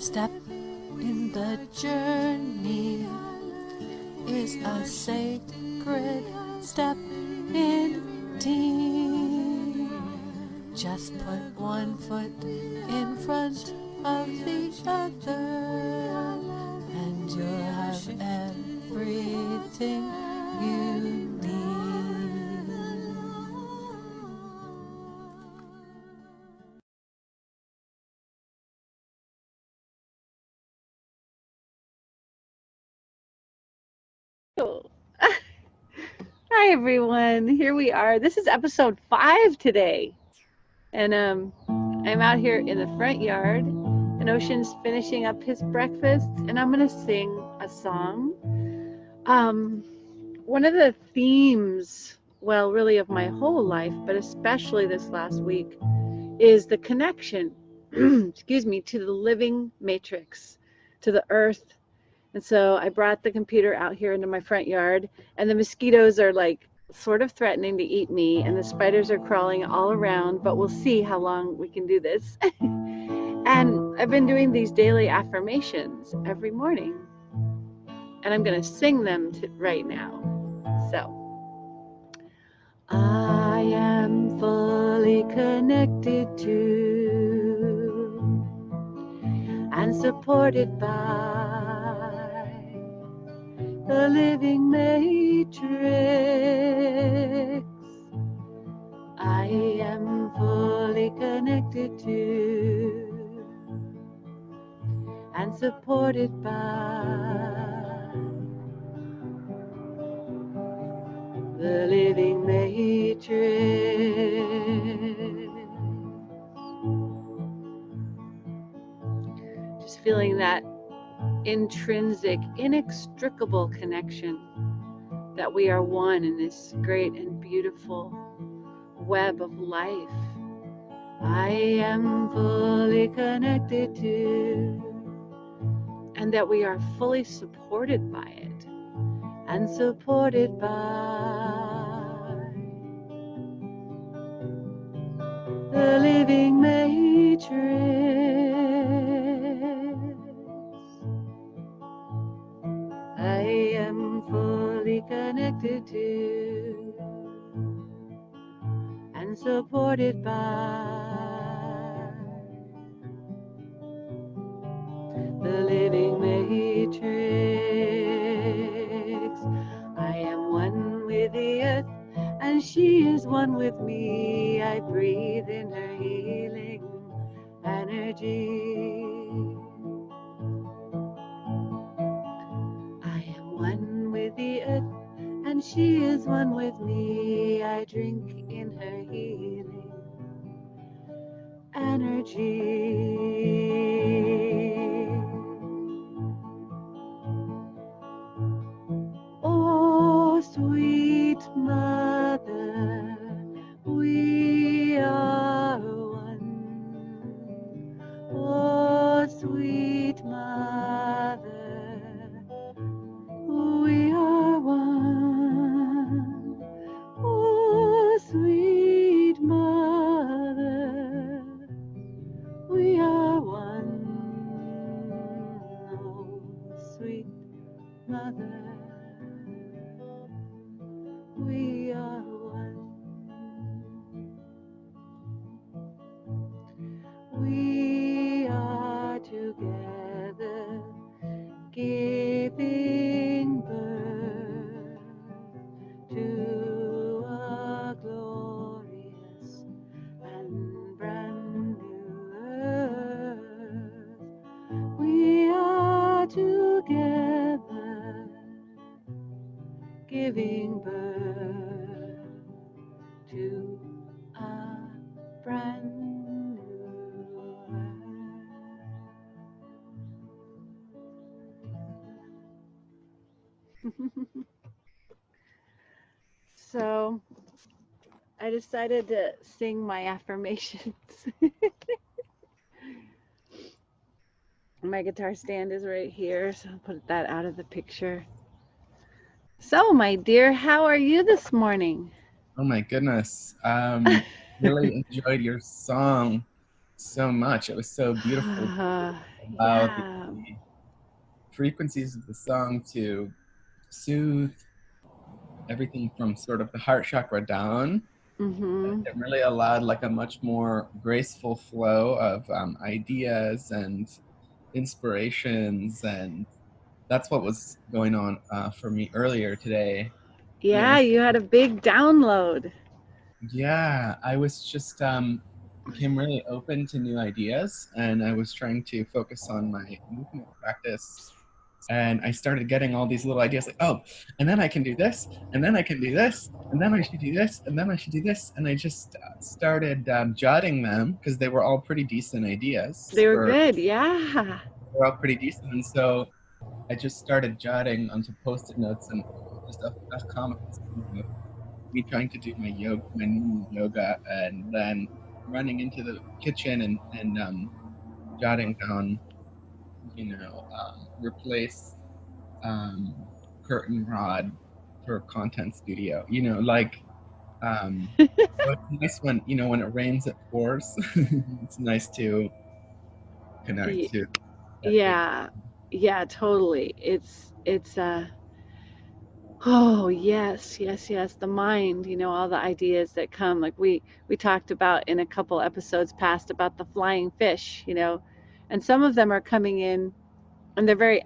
step in the journey is a sacred step indeed. Just put one foot in front of the other, and you'll have everything you need. Hi everyone, here we are. This is episode 5 today, and I'm out here in the front yard, and Ocean's finishing up his breakfast, and I'm gonna sing a song. One of the themes, well, really of my whole life, but especially this last week, is the connection, excuse me, to the living matrix, to the earth. And so I brought the computer out here into my front yard, and the mosquitoes are like sort of threatening to eat me, and the spiders are crawling all around, but we'll see how long we can do this. And I've been doing these daily affirmations every morning, and I'm going to sing them right now. So, I am fully connected to and supported by the living matrix. I am fully connected to and supported by the living matrix. Just feeling that intrinsic, inextricable connection that we are one in this great and beautiful web of life. I am fully connected to, and that we are fully supported by it, and supported by the living matrix. I am fully connected to and supported by the living matrix. I am one with the earth, and she is one with me. I breathe in her healing energy. I am one with the earth, and she is one with me. I drink in her healing energy. Oh, sweet mother, we are one. Oh, sweet mother, we are one. Oh, sweet mother, we are one. Oh, sweet mother, we are one. We are together, giving birth to a glorious and brand new earth. We are together, giving birth to a brand new earth. So I decided to sing my affirmations. My guitar stand is right here, so I'll put that out of the picture. So, my dear, how are you this morning? Oh my goodness. Really enjoyed your song. so much. It was so beautiful to allow the Yeah. frequencies of the song to soothe everything from sort of the heart chakra down. Mm-hmm. It really allowed like a much more graceful flow of ideas and inspirations, and that's what was going on for me earlier today. Yeah, you had a big download. Yeah, I was just became really open to new ideas, and I was trying to focus on my movement practice. And I started getting all these little ideas like, oh, and then I can do this, and then I can do this, and then I should do this, and then I should do this. And I just started jotting them because they were all pretty decent ideas. They were good, yeah. They were all pretty decent. And so I just started jotting onto post-it notes, and just a comical scene of me trying to do my yoga, my normal yoga, and then running into the kitchen and jotting down, replace curtain rod for content studio. So it's nice when when it rains, it pours. It's nice to connect Y- to that big. Yeah. Yeah, totally. It's oh, yes, yes, yes, the mind, all the ideas that come, like we talked about in a couple episodes past about the flying fish, and some of them are coming in and they're very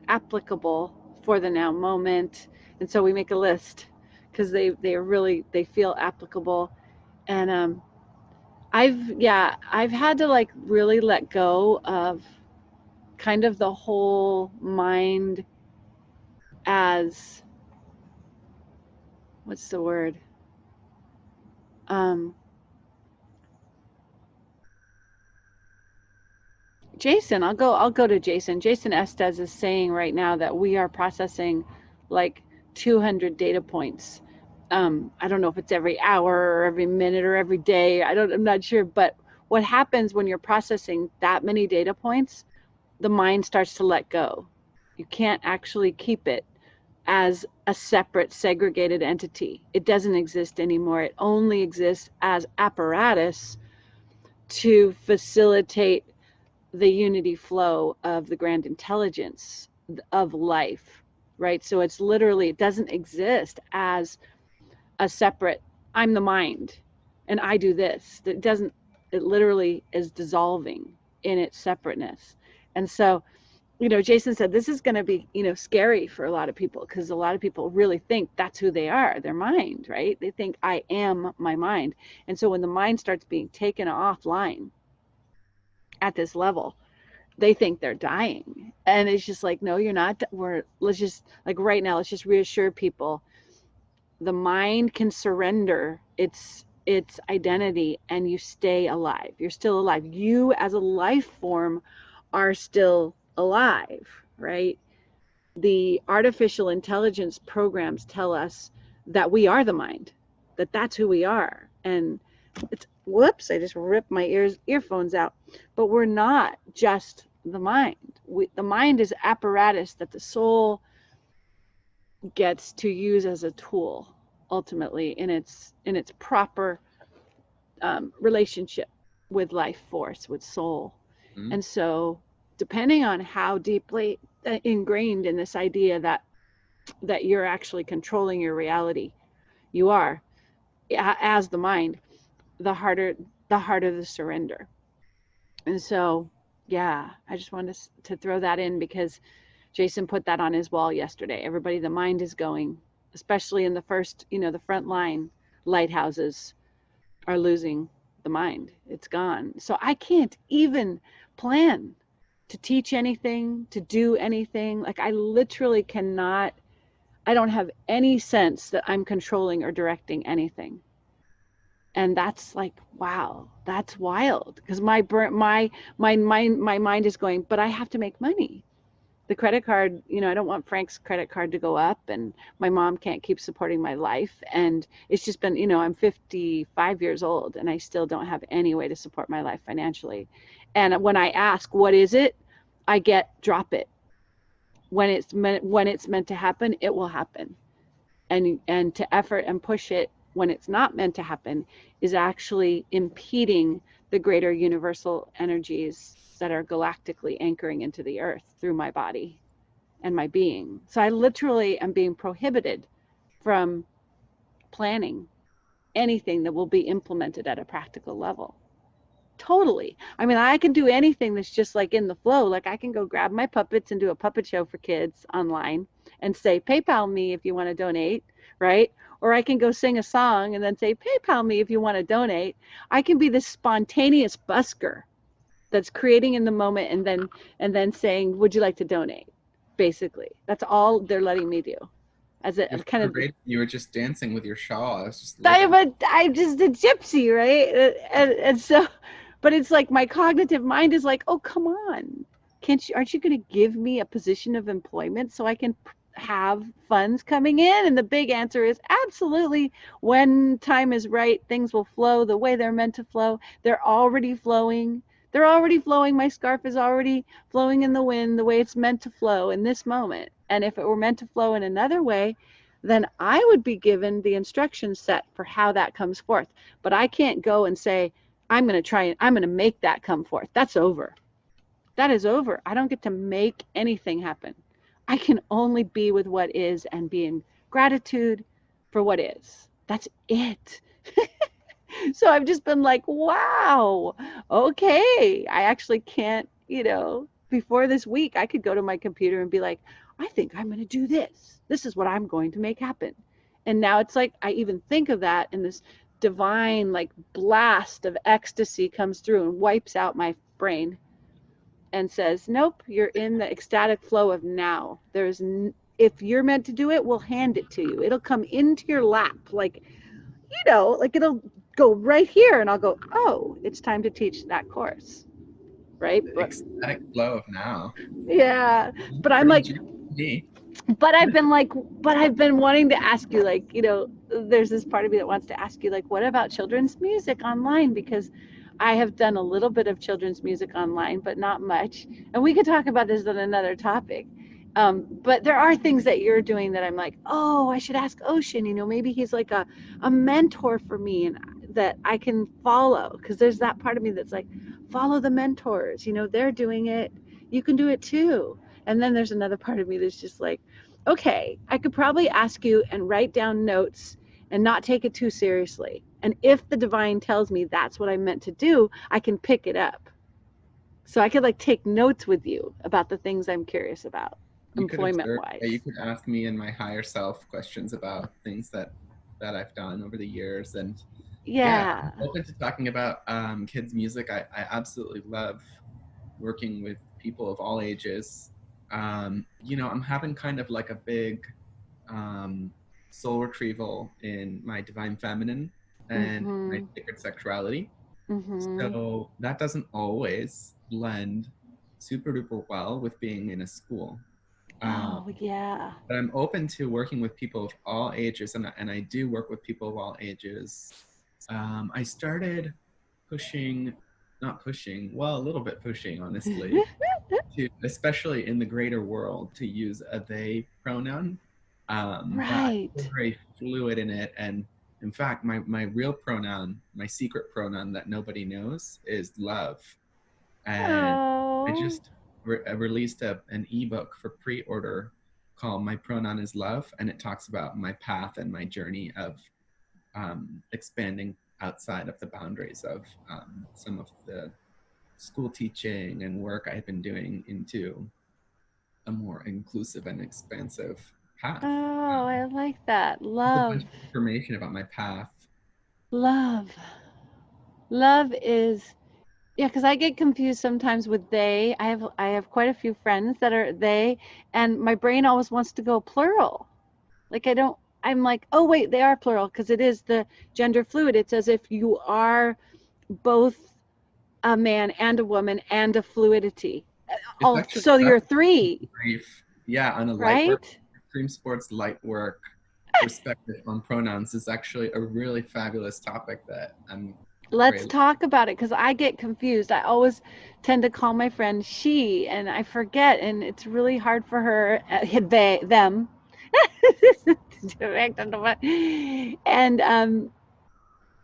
applicable for the now moment. And so we make a list because they feel applicable. And I've had to like really let go of kind of the whole mind as, what's the word? Um, Jason, I'll go to Jason. Jason Estes is saying right now that we are processing like 200 data points. I don't know if it's every hour or every minute or every day. I'm not sure. But what happens when you're processing that many data points, the mind starts to let go. You can't actually keep it as a separate segregated entity. It doesn't exist anymore. It only exists as apparatus to facilitate the unity flow of the grand intelligence of life, right? So it's literally, it doesn't exist as a separate, I'm the mind and I do this. It doesn't, it literally is dissolving in its separateness. And so, Jason said this is going to be, scary for a lot of people because a lot of people really think that's who they are, their mind, right? They think I am my mind. And so when the mind starts being taken offline at this level, they think they're dying. And it's just like, no, you're not. Let's just, like right now, let's just reassure people the mind can surrender its identity and you stay alive. You're still alive. You as a life form are still alive, right? The artificial intelligence programs tell us that we are the mind, that's who we are. And it's, whoops, I just ripped my earphones out. But we're not just the mind. The mind is apparatus that the soul gets to use as a tool ultimately in its proper relationship with life force, with soul. Mm-hmm. And so depending on how deeply ingrained in this idea that you're actually controlling your reality, you are, as the mind, the harder the surrender. And so, yeah, I just wanted to throw that in because Jason put that on his wall yesterday. Everybody, the mind is going, especially in the first, the front line lighthouses are losing the mind. It's gone. So I can't even plan to teach anything, to do anything. Like I literally cannot, I don't have any sense that I'm controlling or directing anything. And that's like, wow, that's wild because my mind is going, but I have to make money. The credit card, I don't want Frank's credit card to go up, and my mom can't keep supporting my life. And it's just been, I'm 55 years old and I still don't have any way to support my life financially. And when I ask, what is it? I get, drop it. When it's meant to happen, it will happen. And to effort and push it when it's not meant to happen is actually impeding the greater universal energies that are galactically anchoring into the earth through my body and my being. So I literally am being prohibited from planning anything that will be implemented at a practical level. Totally. I mean, I can do anything that's just like in the flow. Like I can go grab my puppets and do a puppet show for kids online and say, PayPal me if you want to donate, right? Or I can go sing a song and then say, PayPal me if you want to donate. I can be this spontaneous busker that's creating in the moment and then saying, would you like to donate? Basically, that's all they're letting me do. As a You're kind so of, great. You were just dancing with your shawl. I was just looking. I'm just a gypsy, right? And so, but it's like my cognitive mind is like, oh, come on. Aren't you going to give me a position of employment so I can have funds coming in? And the big answer is absolutely. When time is right, things will flow the way they're meant to flow. They're already flowing. They're already flowing. My scarf is already flowing in the wind the way it's meant to flow in this moment. And if it were meant to flow in another way, then I would be given the instruction set for how that comes forth. But I can't go and say, I'm going to make that come forth. That's over. That is over. I don't get to make anything happen. I can only be with what is and be in gratitude for what is. That's it. So I've just been like, wow, okay. I actually can't, before this week, I could go to my computer and be like, I think I'm going to do this. This is what I'm going to make happen. And now it's like, I even think of that and this divine like blast of ecstasy comes through and wipes out my brain and says, nope, you're in the ecstatic flow of now. If you're meant to do it, we'll hand it to you. It'll come into your lap. Like it'll go right here and I'll go, oh, it's time to teach that course. Right. The ecstatic flow of now. Yeah. But I'm like, but I've been wanting to ask you, like, there's this part of me that wants to ask you, like, what about children's music online? Because I have done a little bit of children's music online, but not much. And we could talk about this on another topic. But there are things that you're doing that I'm like, oh, I should ask Osun, maybe he's like a mentor for me and that I can follow. Because there's that part of me that's like, follow the mentors, they're doing it. You can do it too. And then there's another part of me that's just like, okay, I could probably ask you and write down notes and not take it too seriously. And if the divine tells me that's what I'm meant to do, I can pick it up. So I could like take notes with you about the things I'm curious about, employment-wise. You could ask me and my higher self questions about things that I've done over the years. And yeah, I'm open to talking about kids' music. I absolutely love working with people of all ages. I'm having kind of like a big soul retrieval in my divine feminine and my sacred sexuality. So that doesn't always blend super duper well with being in a school. Yeah. But I'm open to working with people of all ages, and I do work with people of all ages. I started a little bit pushing, honestly, especially in the greater world, to use a they pronoun. Right. But I'm very fluid in it. And in fact, my real pronoun, my secret pronoun that nobody knows is love. And I just released an ebook for pre-order called My Pronoun is Love. And it talks about my path and my journey of expanding outside of the boundaries of some of the school teaching and work I've been doing into a more inclusive and expansive path. I like that. Love. A bunch of information about my path. Love is, yeah, because I get confused sometimes with they. I have quite a few friends that are they, and my brain always wants to go plural. Like I'm like, oh wait, they are plural because it is the gender fluid. It's as if you are both a man and a woman and a fluidity. So you're three. Yeah, on a light work, extreme sports light work perspective on pronouns is actually a really fabulous topic that Let's talk about it, because I get confused. I always tend to call my friend she, and I forget, and it's really hard for her, them, Direct on the one. And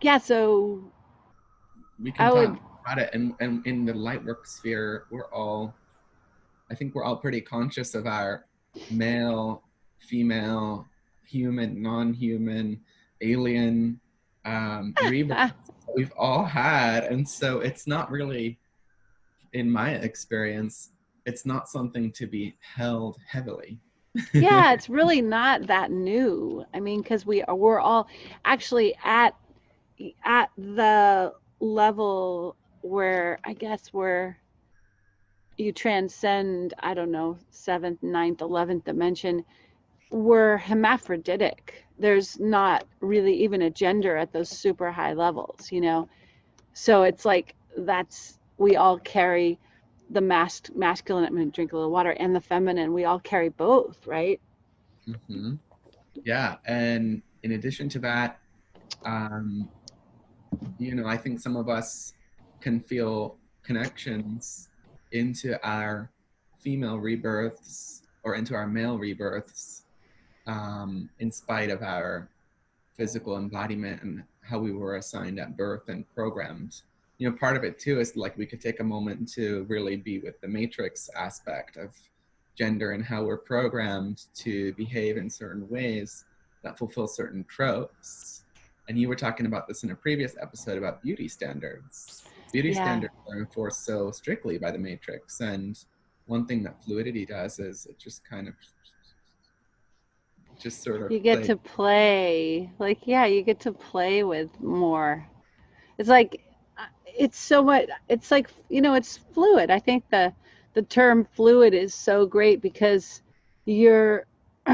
yeah, so We can I talk would, about it. And in the light work sphere, I think we're all pretty conscious of our male, female, human, non-human, alien rebirths that we've all had. And so it's not really, in my experience, it's not something to be held heavily. yeah, it's really not that new. I mean, because we're all actually at the level where I guess where you transcend, I don't know, seventh, ninth, 11th dimension, we're hermaphroditic. There's not really even a gender at those super high levels, you know? So it's like we all carry the masculine, I'm going to drink a little water, and the feminine. We all carry both, right? Mm-hmm. Yeah. And in addition to that, I think some of us can feel connections into our female rebirths or into our male rebirths, in spite of our physical embodiment and how we were assigned at birth and programmed. Part of it too is like we could take a moment to really be with the matrix aspect of gender and how we're programmed to behave in certain ways that fulfill certain tropes. And you were talking about this in a previous episode about beauty standards. Beauty Yeah. standards are enforced so strictly by the matrix. And one thing that fluidity does is it just kind of just sort of You get play. to play. Like, yeah, you get to play with more. It's like it's so much. It's like it's fluid. I think the term fluid is so great because you're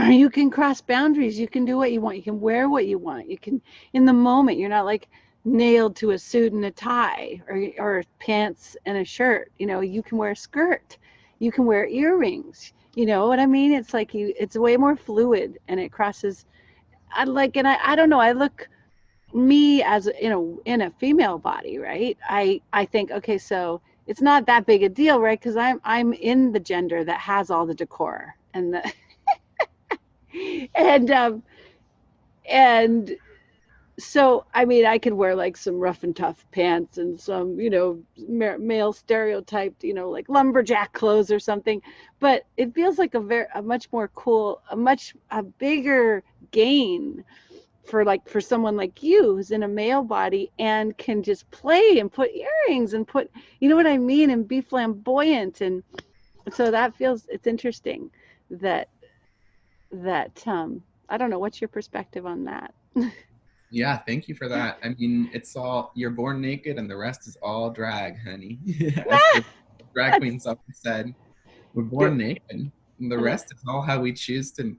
you can cross boundaries. You can do what you want. You can wear what you want. You can in the moment. You're not like nailed to a suit and a tie or pants and a shirt. You can wear a skirt. You can wear earrings. You know what I mean? It's like it's way more fluid and it crosses. I don't know. I look me as in a female body, right? I think, okay, so it's not that big a deal, right? Because I'm in the gender that has all the decor and the and so I mean I could wear like some rough and tough pants and some male stereotyped like lumberjack clothes or something, but it feels like a much more cool, a bigger gain for someone like you who's in a male body and can just play and put earrings and put, you know what I mean, and be flamboyant. And so it's interesting that I don't know, what's your perspective on that? Yeah, thank you for that. I mean, it's all, you're born naked and the rest is all drag, honey. As the drag That's queens often said, we're born good. naked and the rest is all how we choose to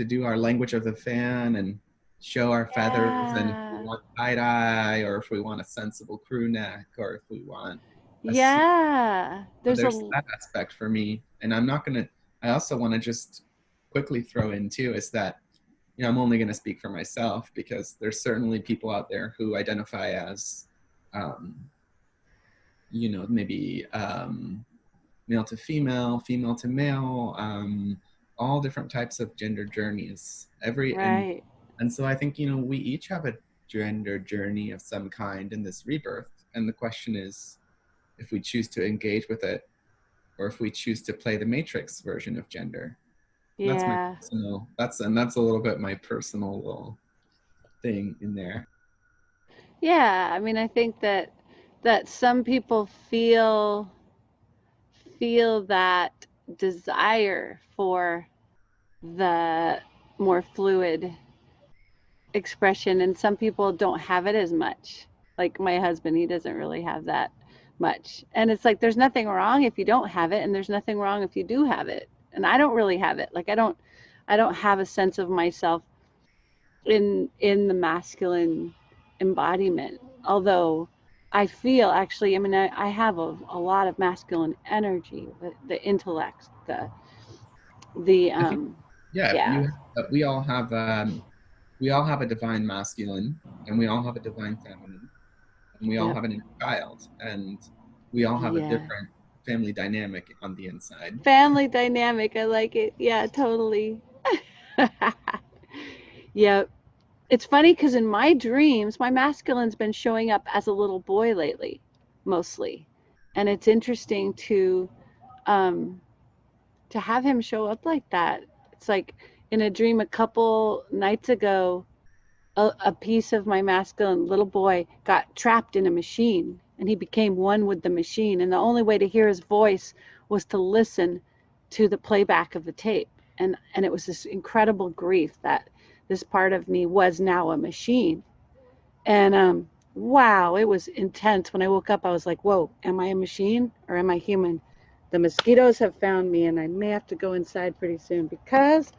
do our language of the fan and show our feathers, and if we Yeah, want tie-dye or if we want a sensible crew neck or if we want a suit. yeah, So there's there's a that aspect for me. And I also want to just quickly throw in too is that I'm only going to speak for myself because there's certainly people out there who identify as, um, maybe male to female, female to male, all different types of gender journeys. right. And so I think we each have a gender journey of some kind in this rebirth, and the question is if we choose to engage with it or if we choose to play the matrix version of gender. That's my Yeah, personal. That's a little bit my personal little thing in there. yeah. I mean, I think that some people feel that desire for the more fluid expression, and some people don't have it as much. Like my husband, he doesn't really have that much, and it's like there's nothing wrong if you don't have it, and there's nothing wrong if you do have it. And I don't really have it. Like I don't have a sense of myself in the masculine embodiment, although I feel actually, I mean, I have a lot of masculine energy, the intellect, the I think, yeah, yeah, we all have a divine masculine, and we all have a divine feminine, and we all yep, have an inner child, and we all have a yeah. different family dynamic on the inside. Family dynamic, I like it. Yeah, totally. Yeah, it's funny because in my dreams, my masculine's been showing up as a little boy lately, mostly, and it's interesting um, to have him show up like that. It's like in a dream a couple nights ago, a piece of my masculine little boy got trapped in a machine, and he became one with the machine. And the only way to hear his voice was to listen to the playback of the tape. And it was this incredible grief that this part of me was now a machine. And wow, it was intense. When I woke up, I was like, whoa, am I a machine or am I human? The mosquitoes have found me, and I may have to go inside pretty soon because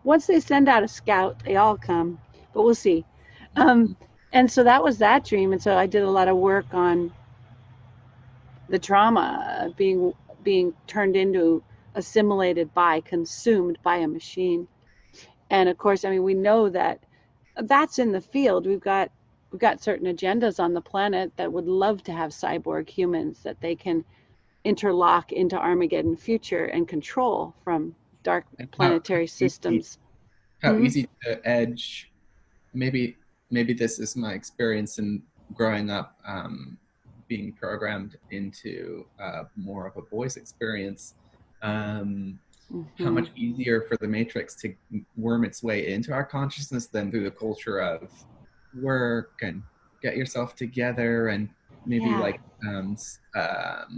once they send out a scout, they all come, but we'll see. Um, and so that was that dream. And so I did a lot of work on the trauma being turned into, assimilated by, consumed by a machine. And of course, I mean, we know that that's in the field. We've got certain agendas on the planet that would love to have cyborg humans that they can interlock into Armageddon future and control from dark And planetary systems. how easy to edge. Maybe this is my experience in growing up, being programmed into more of a boy's experience. How much easier for the matrix to worm its way into our consciousness than through the culture of work and get yourself together and maybe Yeah. like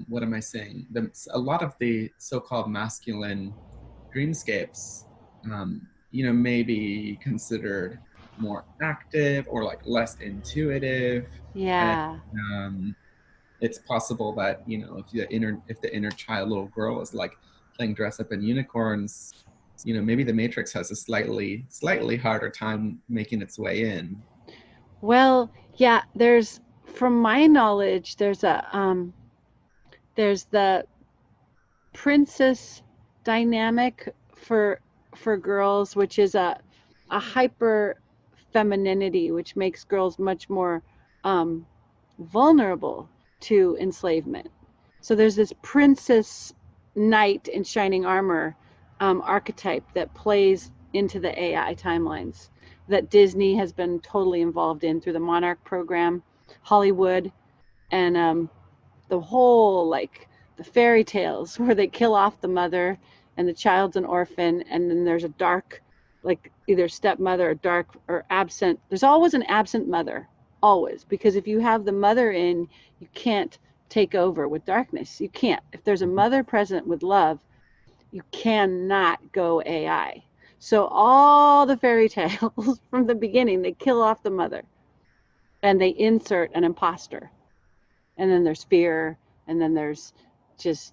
what am I saying? A lot of the so-called masculine dreamscapes, maybe considered more active or like less intuitive, and Yeah. um, it's possible that if the inner child little girl is like playing dress up in unicorns, maybe the matrix has a slightly harder time making its way in. Well, yeah, from my knowledge, there's the princess dynamic for girls, which is a hyper femininity, which makes girls much more um, vulnerable to enslavement. So there's this princess knight in shining armor archetype that plays into the AI timelines that Disney has been totally involved in through the Monarch program, Hollywood, and the whole, like, the fairy tales where they kill off the mother and the child's an orphan, and then there's a dark, like, either stepmother or dark or absent. There's always an absent mother, always, because if you have the mother in, you can't take over with darkness. You can't. If there's a mother present with love, you cannot go AI. So all the fairy tales from the beginning, they kill off the mother and they insert an imposter. And then there's fear, and then there's just,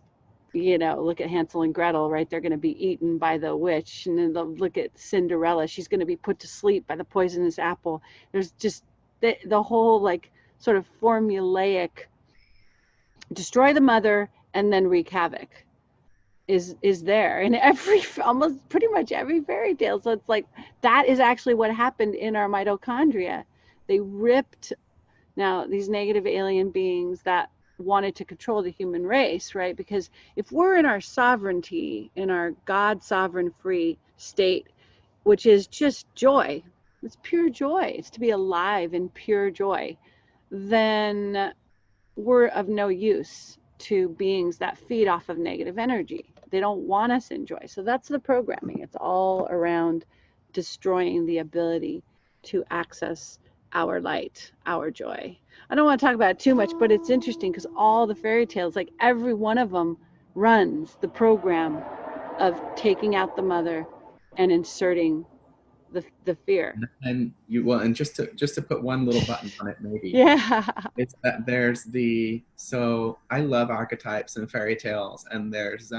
look at Hansel and Gretel, right? They're going to be eaten by the witch. And then they'll look at Cinderella. She's going to be put to sleep by the poisonous apple. There's just the whole, like, sort of formulaic destroy the mother and then wreak havoc is there in every, almost pretty much every fairy tale. So it's like that is actually what happened in our mitochondria. They ripped, now these negative alien beings that wanted to control the human race, right? Because if we're in our sovereignty, in our God sovereign free state, which is just joy, it's pure joy, it's to be alive in pure joy, then we're of no use to beings that feed off of negative energy. They don't want us in joy. So that's the programming. It's all around destroying the ability to access our light, our joy. I don't want to talk about it too much, but it's interesting because all the fairy tales, like every one of them, runs the program of taking out the mother and inserting the fear. And just to put one little button on it, maybe Yeah. it's that so I love archetypes and fairy tales, and there's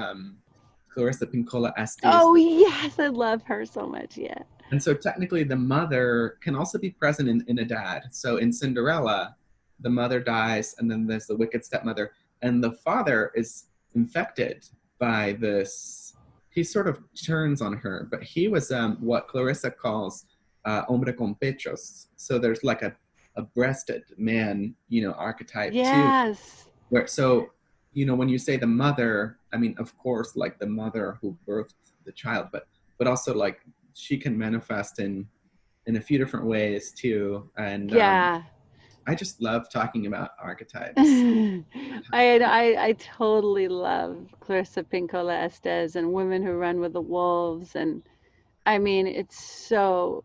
Clarissa Pinkola Estes. Oh, yes. I love her so much. Yeah. And so technically the mother can also be present in a dad. So in Cinderella, the mother dies, and then there's the wicked stepmother, and the father is infected by this. He sort of turns on her, but he was what Clarissa calls hombre con pechos. So there's like a breasted man, archetype too. Yes. When you say the mother, I mean, of course, like the mother who birthed the child, but also like she can manifest in a few different ways too. And Yeah. I just love talking about archetypes. I totally love Clarissa Pinkola Estes and Women Who Run with the Wolves, and I mean it's so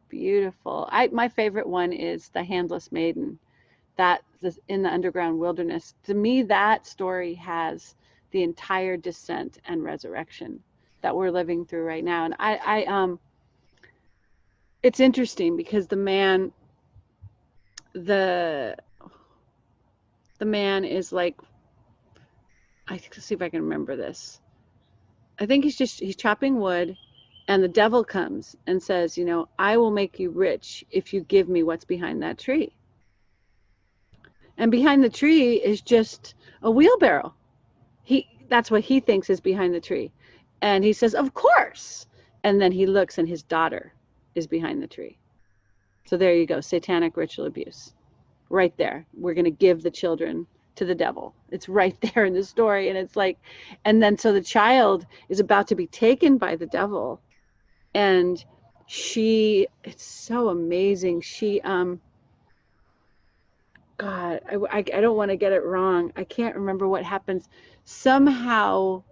beautiful. My favorite one is the Handless Maiden, in the underground wilderness. To me, that story has the entire descent and resurrection that we're living through right now. And it's interesting because the man is like, I see if I can remember this. I think he's chopping wood, and the devil comes and says, you know, I will make you rich if you give me what's behind that tree. And behind the tree is just a wheelbarrow. That's what he thinks is behind the tree. And he says, of course. And then he looks and his daughter is behind the tree. So there you go, satanic ritual abuse. Right there. We're going to give the children to the devil. It's right there in the story. And it's like, and then so the child is about to be taken by the devil. And it's so amazing. God, I don't want to get it wrong. I can't remember what happens. Somehow,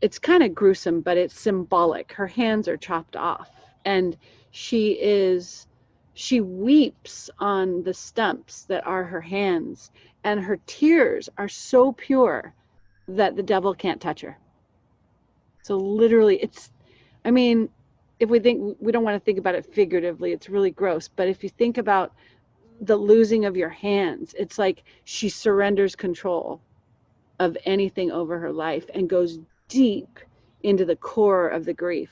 it's kind of gruesome, but it's symbolic. Her hands are chopped off, and she weeps on the stumps that are her hands, and her tears are so pure that the devil can't touch her. So literally, I mean, if we don't want to think about it figuratively, it's really gross. But if you think about the losing of your hands, it's like she surrenders control of anything over her life and goes deep into the core of the grief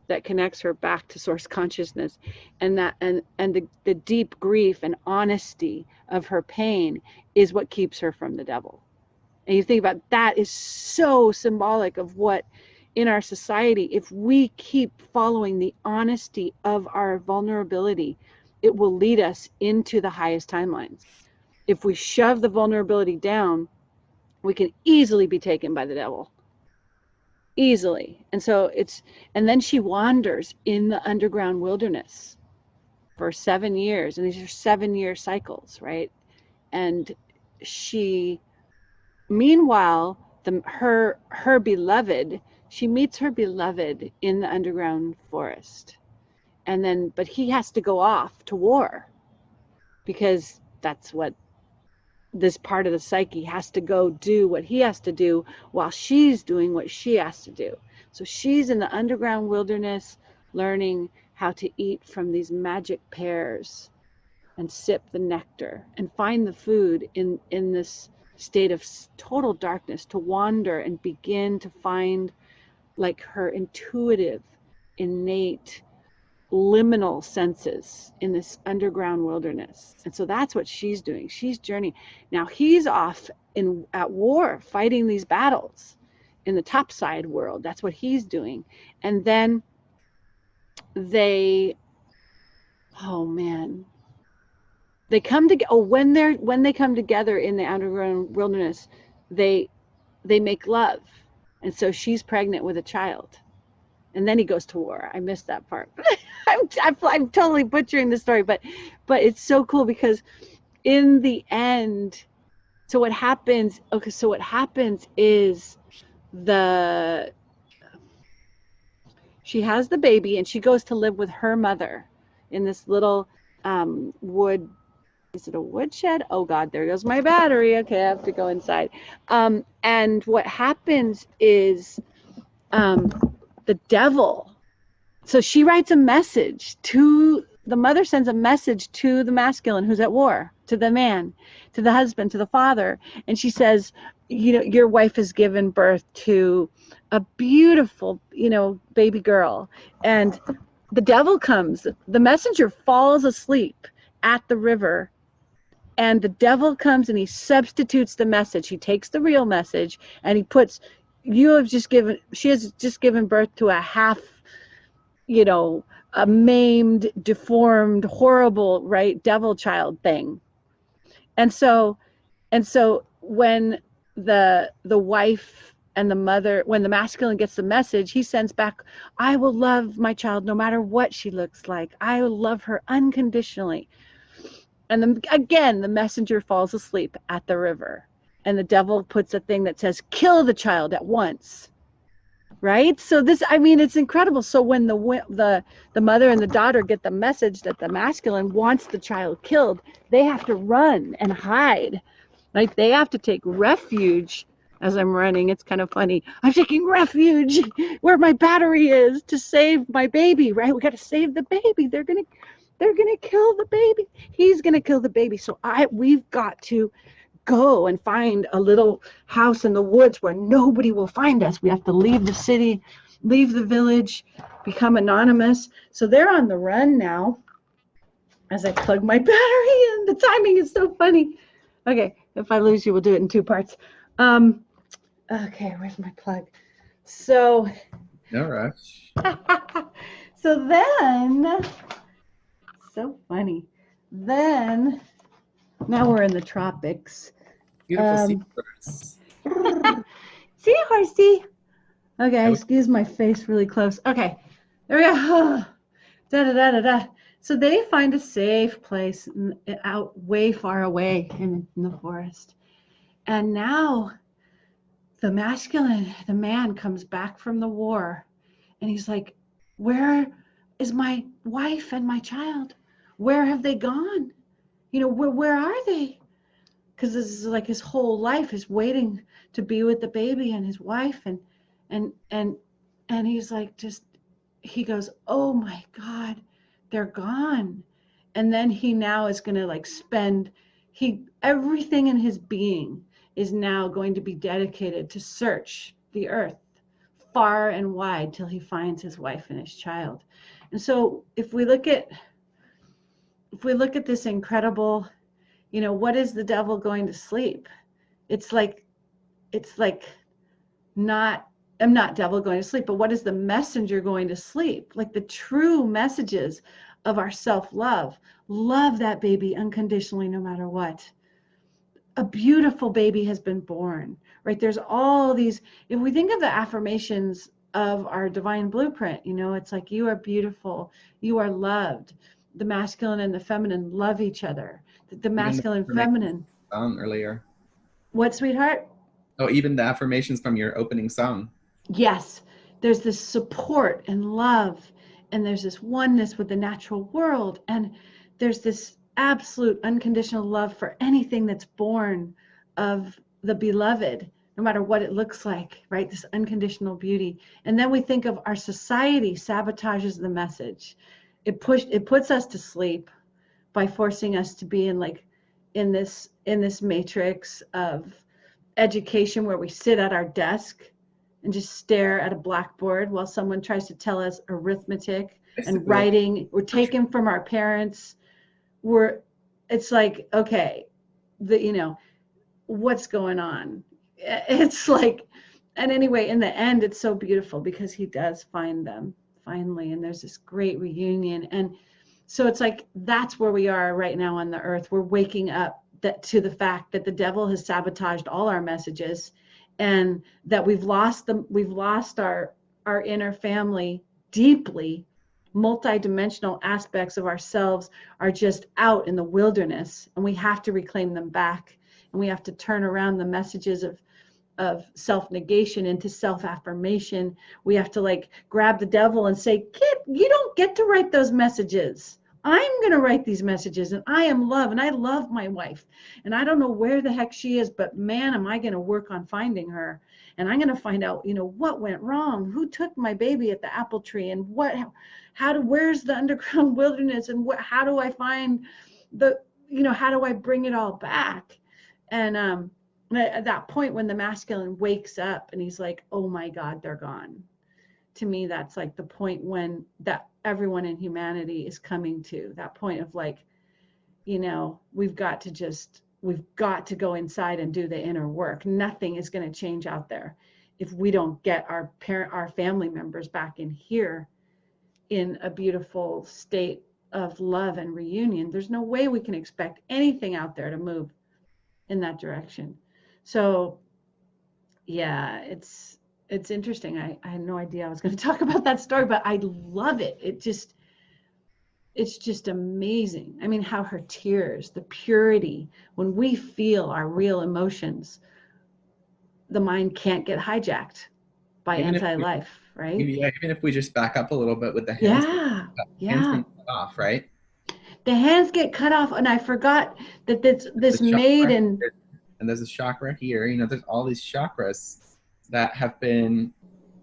that connects her back to source consciousness. And the deep grief and honesty of her pain is what keeps her from the devil. And you think about that is so symbolic of what in our society, if we keep following the honesty of our vulnerability, it will lead us into the highest timelines. If we shove the vulnerability down, we can easily be taken by the devil. Easily. And then she wanders in the underground wilderness for 7 years. And these are 7-year cycles, right? And meanwhile, her beloved, she meets her beloved in the underground forest. But he has to go off to war because that's what this part of the psyche has to go do, what he has to do while she's doing what she has to do. So she's in the underground wilderness learning how to eat from these magic pears and sip the nectar and find the food in this state of total darkness, to wander and begin to find like her intuitive, innate, liminal senses in this underground wilderness. And so that's what she's doing. She's journeying. Now he's off at war, fighting these battles in the topside world. That's what he's doing. And then they come together. When they come together in the underground wilderness, they make love. And so she's pregnant with a child. And then he goes to war. I missed that part. I'm totally butchering the story, but it's so cool because in the end, so what happens is she has the baby and she goes to live with her mother in this little wood. Is it a woodshed? Oh God, there goes my battery. Okay, I have to go inside. And what happens is the devil. So she writes a message the mother sends a message to the masculine who's at war, to the man, to the husband, to the father. And she says, you know, your wife has given birth to a beautiful, baby girl. And the devil comes, the messenger falls asleep at the river. And the devil comes and he substitutes the message. He takes the real message and he puts, she has just given birth to a half, a maimed, deformed, horrible, right, devil child thing. And so when the wife and the mother, when the masculine gets the message, he sends back, I will love my child no matter what she looks like. I will love her unconditionally. And then again, the messenger falls asleep at the river. And the devil puts a thing that says, kill the child at once. Right? So this, I mean, it's incredible. So when the mother and the daughter get the message that the masculine wants the child killed, they have to run and hide. Like they have to take refuge. As I'm running, it's kind of funny. I'm taking refuge where my battery is to save my baby, right? We got to save the baby. They're gonna kill the baby. He's gonna kill the baby. So we've got to go and find a little house in the woods where nobody will find us. We have to leave the city, leave the village, become anonymous. So they're on the run now. As I plug my battery in, the timing is so funny. Okay, if I lose you, we'll do it in 2 parts. Okay, where's my plug? So, No rush. so then, so funny. Then, now we're in the tropics. Beautiful seabirds. See you, horsey. Okay, excuse my face really close. Okay, there we go. Da da da da da. So they find a safe place out way far away in the forest. And now the masculine, the man comes back from the war and he's like, where is my wife and my child? Where have they gone? You know, where are they? Because this is like his whole life is waiting to be with the baby and his wife. And he's like, he goes, oh my God, they're gone. And then he now is going to like spend, everything in his being is now going to be dedicated to search the earth far and wide till he finds his wife and his child. And so if we look at this incredible, you know, what is the devil going to sleep? It's like not, I'm not devil going to sleep, but what is the messenger going to sleep? Like the true messages of our self-love. Love that baby unconditionally, no matter what. A beautiful baby has been born, right? There's all these, if we think of the affirmations of our divine blueprint, you know, it's like, you are beautiful, you are loved. The masculine and the feminine love each other. The masculine and feminine. Song earlier. What, sweetheart? Oh, even the affirmations from your opening song. Yes, there's this support and love, and there's this oneness with the natural world, and there's this absolute unconditional love for anything that's born of the beloved, no matter what it looks like, right? This unconditional beauty. And then we think of our society sabotages the message. It puts us to sleep by forcing us to be in this matrix of education where we sit at our desk and just stare at a blackboard while someone tries to tell us arithmetic and writing. We're taken from our parents. It's like, okay, you know, what's going on? It's like, and anyway, in the end, it's so beautiful because he does find them finally, and there's this great reunion. And so it's like, that's where we are right now on the earth. We're waking up to the fact that the devil has sabotaged all our messages, and that we've lost our inner family deeply. Multidimensional aspects of ourselves are just out in the wilderness, and we have to reclaim them back, and we have to turn around the messages of self-negation into self-affirmation. We have to like grab the devil and say, kid, you don't get to write those messages. I'm going to write these messages, and I am love, and I love my wife, and I don't know where the heck she is, but man, am I going to work on finding her. And I'm going to find out, you know, what went wrong, who took my baby at the apple tree, and where's the underground wilderness, and how do I find how do I bring it all back? And at that point when the masculine wakes up and he's like, oh my God, they're gone. To me, that's like the point when that everyone in humanity is coming to that point of like, you know, we've got to go inside and do the inner work. Nothing is going to change out there if we don't get our family members back in here in a beautiful state of love and reunion. There's no way we can expect anything out there to move in that direction. So yeah, it's interesting. I had no idea I was going to talk about that story, but I love it. It's just amazing. I mean, how her tears, the purity, when we feel our real emotions, the mind can't get hijacked by Even if we, anti-life, right? yeah, even if we just back up a little bit with the Yeah, hands yeah. being cut off, right? The hands get cut off, and I forgot that this The chakra, maiden. and there's a chakra here. You know, there's all these chakras that have been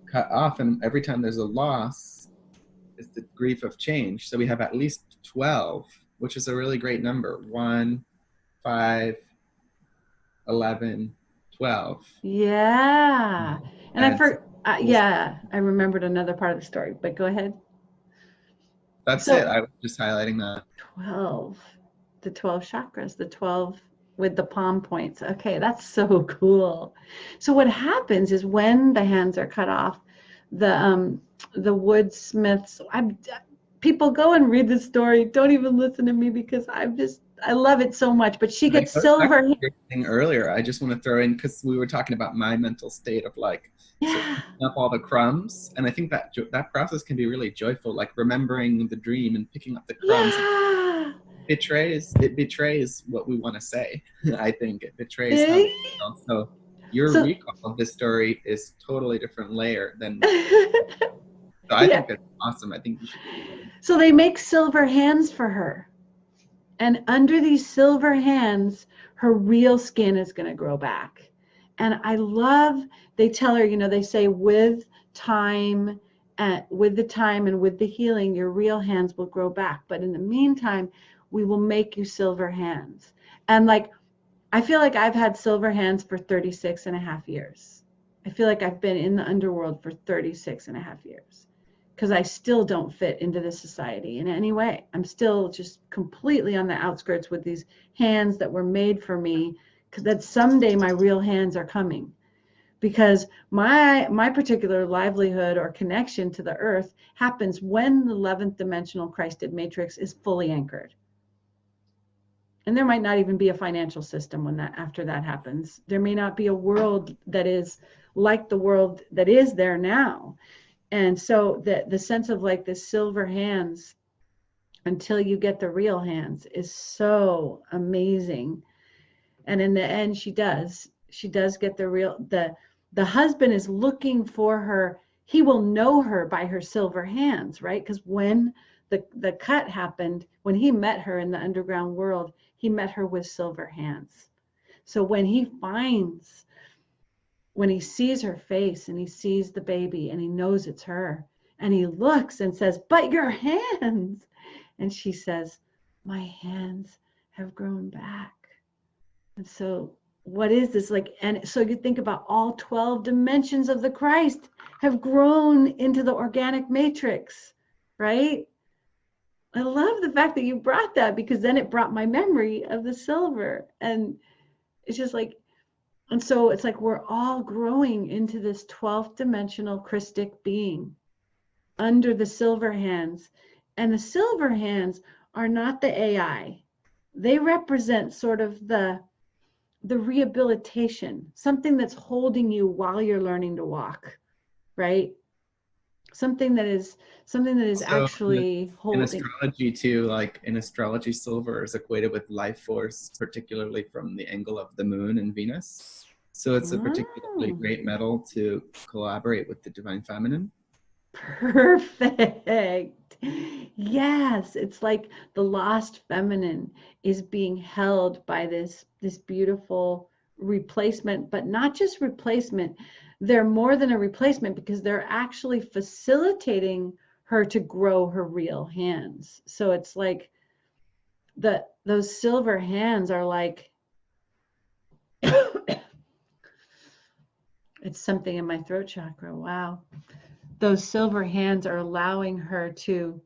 cut off, and every time there's a loss, it's the grief of change. So we have at least 12, which is a really great number. 1, 5, 11, 12. Yeah, and And so yeah, I remembered another part of the story, but go ahead. that's it. So I was just highlighting that. 12, the 12 chakras, the 12 with the palm points. Okay, that's so cool. So what happens is when the hands are cut off, the woodsmiths, people go and read the story. Don't even listen to me because I love it so much. But she But it gets goes back silver. to your thing earlier. I just want to throw in, because we were talking about my mental state of like sort of Yeah. picking up all the crumbs, and I think that that process can be really joyful, like remembering the dream and picking up the crumbs. Yeah. It betrays what we want to say. I think it betrays how we Eh? feel. So your So recall of this story is totally different layer than. So I yeah. think that's awesome. I think you should do that. So they make silver hands for her. And under these silver hands, her real skin is going to grow back. And I love, they tell her, they say with time, with the time and with the healing, your real hands will grow back. But in the meantime, we will make you silver hands. And like, I feel like I've had silver hands for 36 and a half years. I feel like I've been in the underworld for 36 and a half years because I still don't fit into this society in any way. I'm still just completely on the outskirts with these hands that were made for me, because that someday my real hands are coming, because my particular livelihood or connection to the earth happens when the 11th dimensional Christed matrix is fully anchored. And there might not even be a financial system when after that happens. There may not be a world that is like the world that is there now. And so the sense of like the silver hands until you get the real hands is so amazing. And in the end, she does get the husband is looking for her. He will know her by her silver hands, right? Because when the cut happened, when he met her in the underground world, he met her with silver hands. So when he sees her face and he sees the baby and he knows it's her, and he looks and says, "But your hands." And she says, "My hands have grown back." And so what is this like? And so you think about all 12 dimensions of the Christ have grown into the organic matrix, right? I love the fact that you brought that, because then it brought my memory of the silver. And it's just like, and so it's like we're all growing into this 12th dimensional Christic being under the silver hands. And the silver hands are not the AI. They represent sort of the rehabilitation, something that's holding you while you're learning to walk, right? Something that is So actually in holding. astrology too, like in astrology, silver is equated with life force, particularly from the angle of the moon and Venus. So it's a particularly great metal to collaborate with the divine feminine. Perfect. Yes, it's like the lost feminine is being held by this beautiful replacement, but not just replacement. They're more than a replacement, because they're actually facilitating her to grow her real hands. So it's like those silver hands are like it's something in my throat chakra. Wow. Those silver hands are allowing her to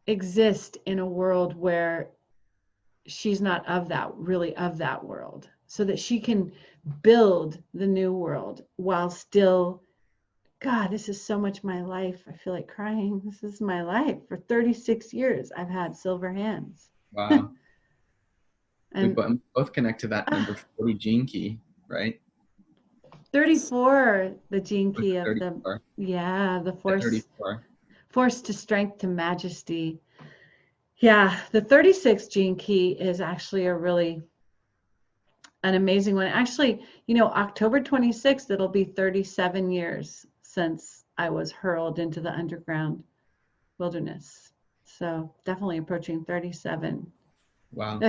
exist in a world where she's not of that world, so that she can build the new world while still, God, this is so much my life. I feel like crying. This is my life. For 36 years, I've had silver hands. Wow. We And both connect to that number 40 gene key. right? 34, the gene Was key it of the 34? the Yeah, force 34. force to strength to majesty. Yeah, the 36 gene key is actually an amazing one. Actually, October 26th, it'll be 37 years since I was hurled into the underground wilderness. So definitely approaching 37. Wow.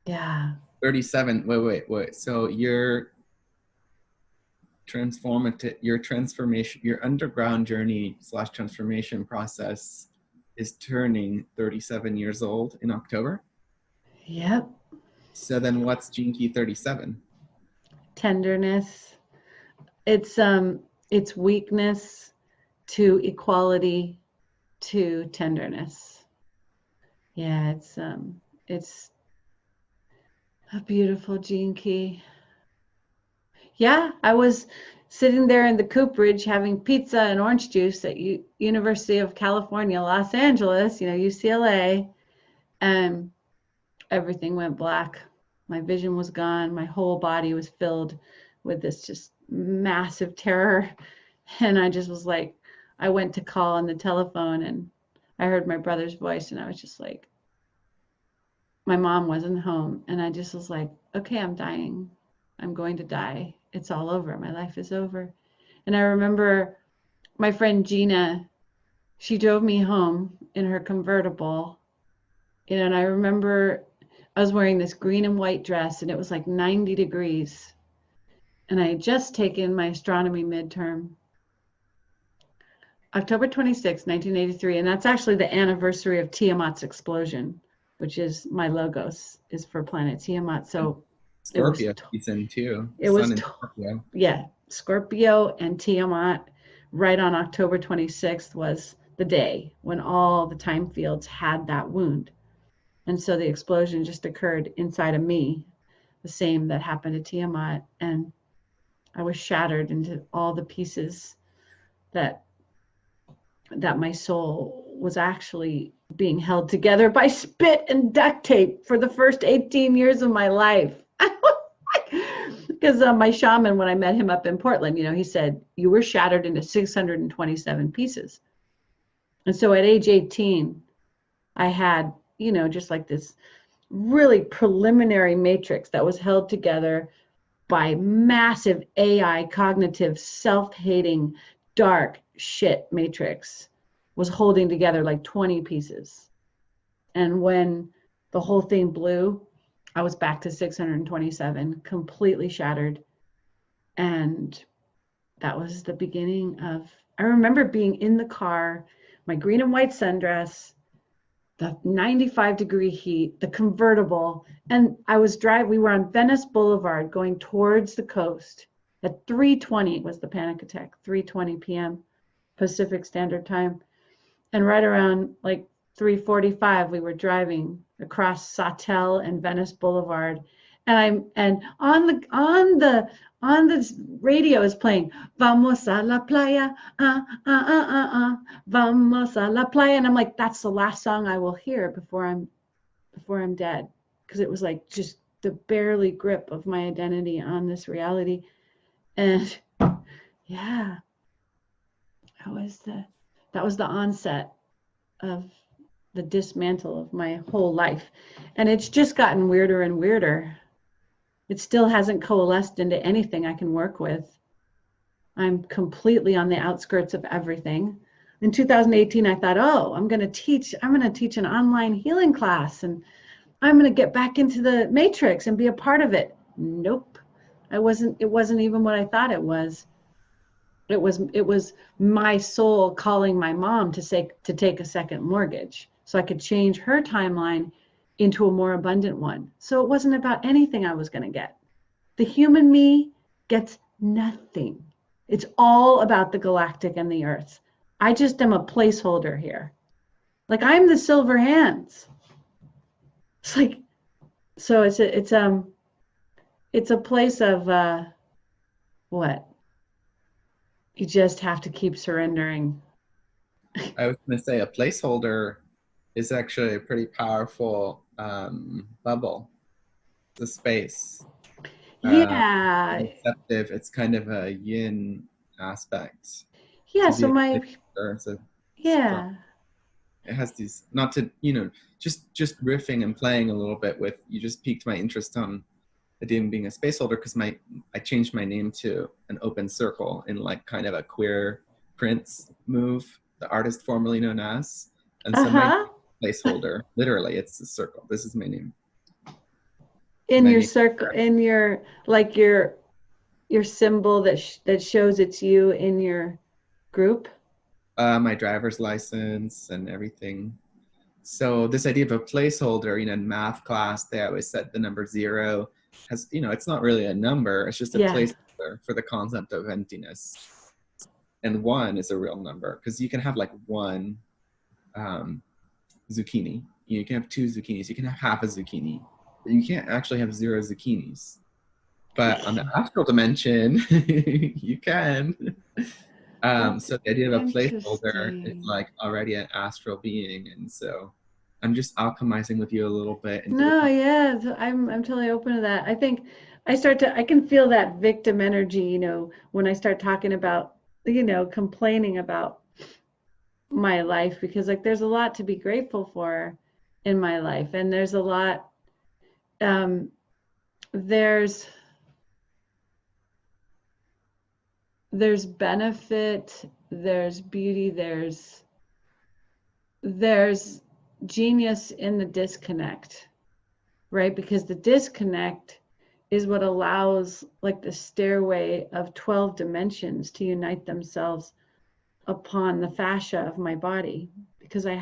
Yeah. 37. Wait. So your transformation, your underground journey / transformation process is turning 37 years old in October. Yep. So then what's Gene Key 37? Tenderness. It's weakness to equality to tenderness. Yeah, it's a beautiful gene key. Yeah, I was sitting there in the cooperage having pizza and orange juice at University of California, Los Angeles, UCLA, and everything went black. My vision was gone. My whole body was filled with this just massive terror. And I just was like, I went to call on the telephone and I heard my brother's voice and I was just like, my mom wasn't home. And I just was like, okay, I'm dying. I'm going to die. It's all over. My life is over. And I remember my friend Gina, she drove me home in her convertible. And I remember I was wearing this green and white dress and it was like 90 degrees. And I had just taken my astronomy midterm. October 26, 1983. And that's actually the anniversary of Tiamat's explosion, which is my logos is for planet Tiamat. So Scorpio season 2. it was, Sun in Scorpio. yeah, Scorpio and Tiamat right on October 26th was the day when all the time fields had that wound. And so the explosion just occurred inside of me, the same that happened to Tiamat. And I was shattered into all the pieces that my soul was actually being held together by spit and duct tape for the first 18 years of my life. Because my shaman, when I met him up in Portland, he said, you were shattered into 627 pieces. And so at age 18, I had, just like this really preliminary matrix that was held together by massive AI, cognitive, self-hating, dark shit matrix was holding together like 20 pieces. And when the whole thing blew, I was back to 627, completely shattered. And that was the beginning of, I remember being in the car, my green and white sundress, the 95-degree heat, the convertible, and we were on Venice Boulevard going towards the coast at 3:20 was the panic attack, 3:20 p.m. Pacific Standard Time. And right around like 3:45, we were driving across Sawtelle and Venice Boulevard. And on the radio is playing Vamos a la playa, Vamos a la playa. And I'm like, that's the last song I will hear before I'm dead. Because it was like just the barely grip of my identity on this reality. And yeah, that was the onset of the dismantle of my whole life. And it's just gotten weirder and weirder. It still hasn't coalesced into anything I can work with. I'm completely on the outskirts of everything. In 2018, I thought, I'm going to teach an online healing class and I'm going to get back into the matrix and be a part of it. Nope. It wasn't even what I thought it was. It was my soul calling my mom to take a second mortgage so I could change her timeline into a more abundant one. So it wasn't about anything I was going to get. The human me gets nothing. It's all about the galactic and the earth. I just am a placeholder here. Like I'm the silver hands. It's like, so it's a place of what? You just have to keep surrendering. I was going to say a placeholder is actually a pretty powerful bubble, the space. Yeah. receptive. It's kind of a yin aspect Yeah. to be So a my, placeholder. It's a strong. yeah. It has these, not to, just riffing and playing a little bit with. You just piqued my interest on idea of being a space holder, because I changed my name to an open circle in like kind of a queer Prince move, the artist formerly known as. And so my Uh-huh. placeholder, literally, it's a circle. This is my name. In My your name. circle, in your, like your symbol that shows it's you in your group. My driver's license and everything. So this idea of a placeholder, in math class, they always said the number 0 has, it's not really a number. It's just a Yeah. placeholder for the concept of emptiness. And 1 is a real number, because you can have like 1 zucchini. You can have 2 zucchinis. You can have half a zucchini. But you can't actually have 0 zucchinis. But on the astral dimension, you can. So the idea of a placeholder is Interesting. like already an astral being, and so I'm just alchemizing with you a little bit into No, the. yeah, I'm totally open to that. I think I can feel that victim energy, when I start talking about, complaining about my life, because like there's a lot to be grateful for in my life, and there's a lot, there's benefit, there's beauty, there's genius in the disconnect, right? Because the disconnect is what allows like the stairway of 12 dimensions to unite themselves upon the fascia of my body, because my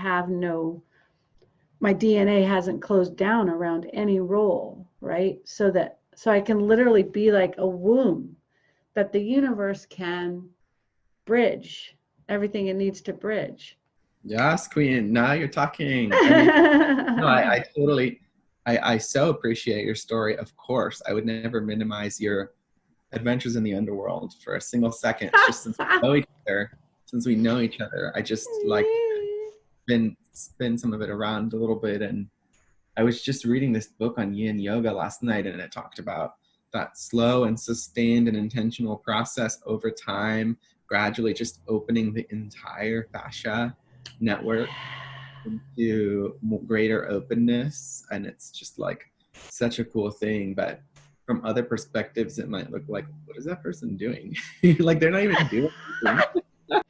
DNA hasn't closed down around any role, right? So I can literally be like a womb that the universe can bridge everything it needs to bridge. Yes, Queen. Now you're talking. I mean, no, I totally, I so appreciate your story. Of course, I would never minimize your adventures in the underworld for a single second. It's just since we know each other, I just like spin some of it around a little bit. And I was just reading this book on yin yoga last night, and it talked about that slow and sustained and intentional process over time, gradually just opening the entire fascia network into greater openness. And it's just like such a cool thing. But from other perspectives, it might look like, what is that person doing? Like they're not even doing anything. Yeah,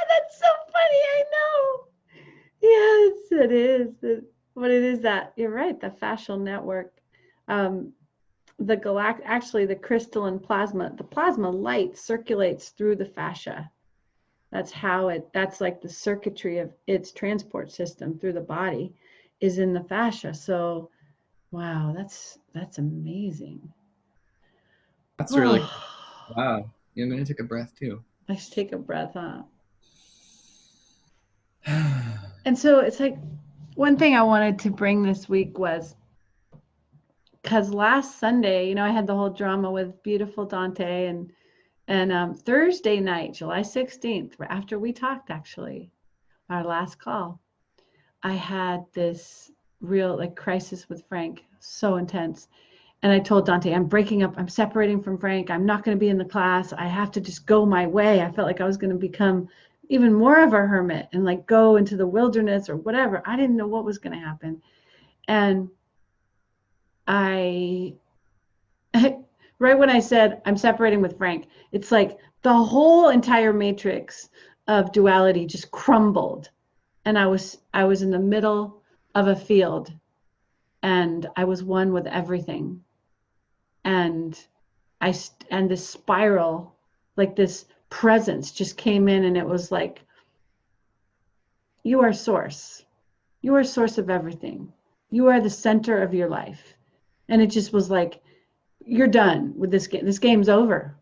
that's so funny. I know. Yes, it is. What it is that you're right. The fascial network, actually the crystalline plasma, the plasma light circulates through the fascia. That's like the circuitry of its transport system through the body is in the fascia. So, wow, that's amazing. That's really cool. Wow. Yeah, I'm going to take a breath too. I should take a breath, huh? And so it's like one thing I wanted to bring this week was because last Sunday, I had the whole drama with beautiful Dante, and Thursday night, July 16th, after we talked, actually, our last call, I had this real like crisis with Frank, so intense. And I told Dante, I'm breaking up, I'm separating from Frank. I'm not going to be in the class. I have to just go my way. I felt like I was going to become even more of a hermit and like go into the wilderness or whatever. I didn't know what was going to happen. And I, right when I said I'm separating with Frank, it's like the whole entire matrix of duality just crumbled. And I was in the middle of a field, and I was one with everything. And this spiral, like this presence just came in, and it was like, you are source. You are source of everything. You are the center of your life. And it just was like, you're done with this game. This game's over.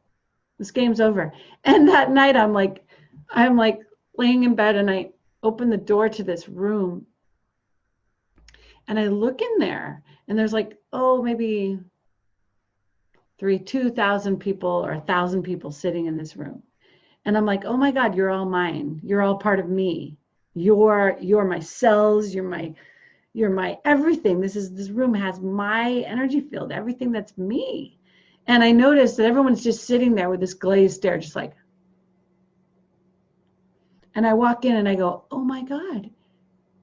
This game's over. And that night I'm like laying in bed, and I open the door to this room, and I look in there, and there's like, maybe 2,000 people or 1,000 people sitting in this room. And I'm like, oh my God, you're all mine. You're all part of me. You're my cells. You're my everything. This room has my energy field, everything that's me. And I noticed that everyone's just sitting there with this glazed stare, just like, and I walk in and I go, oh my God,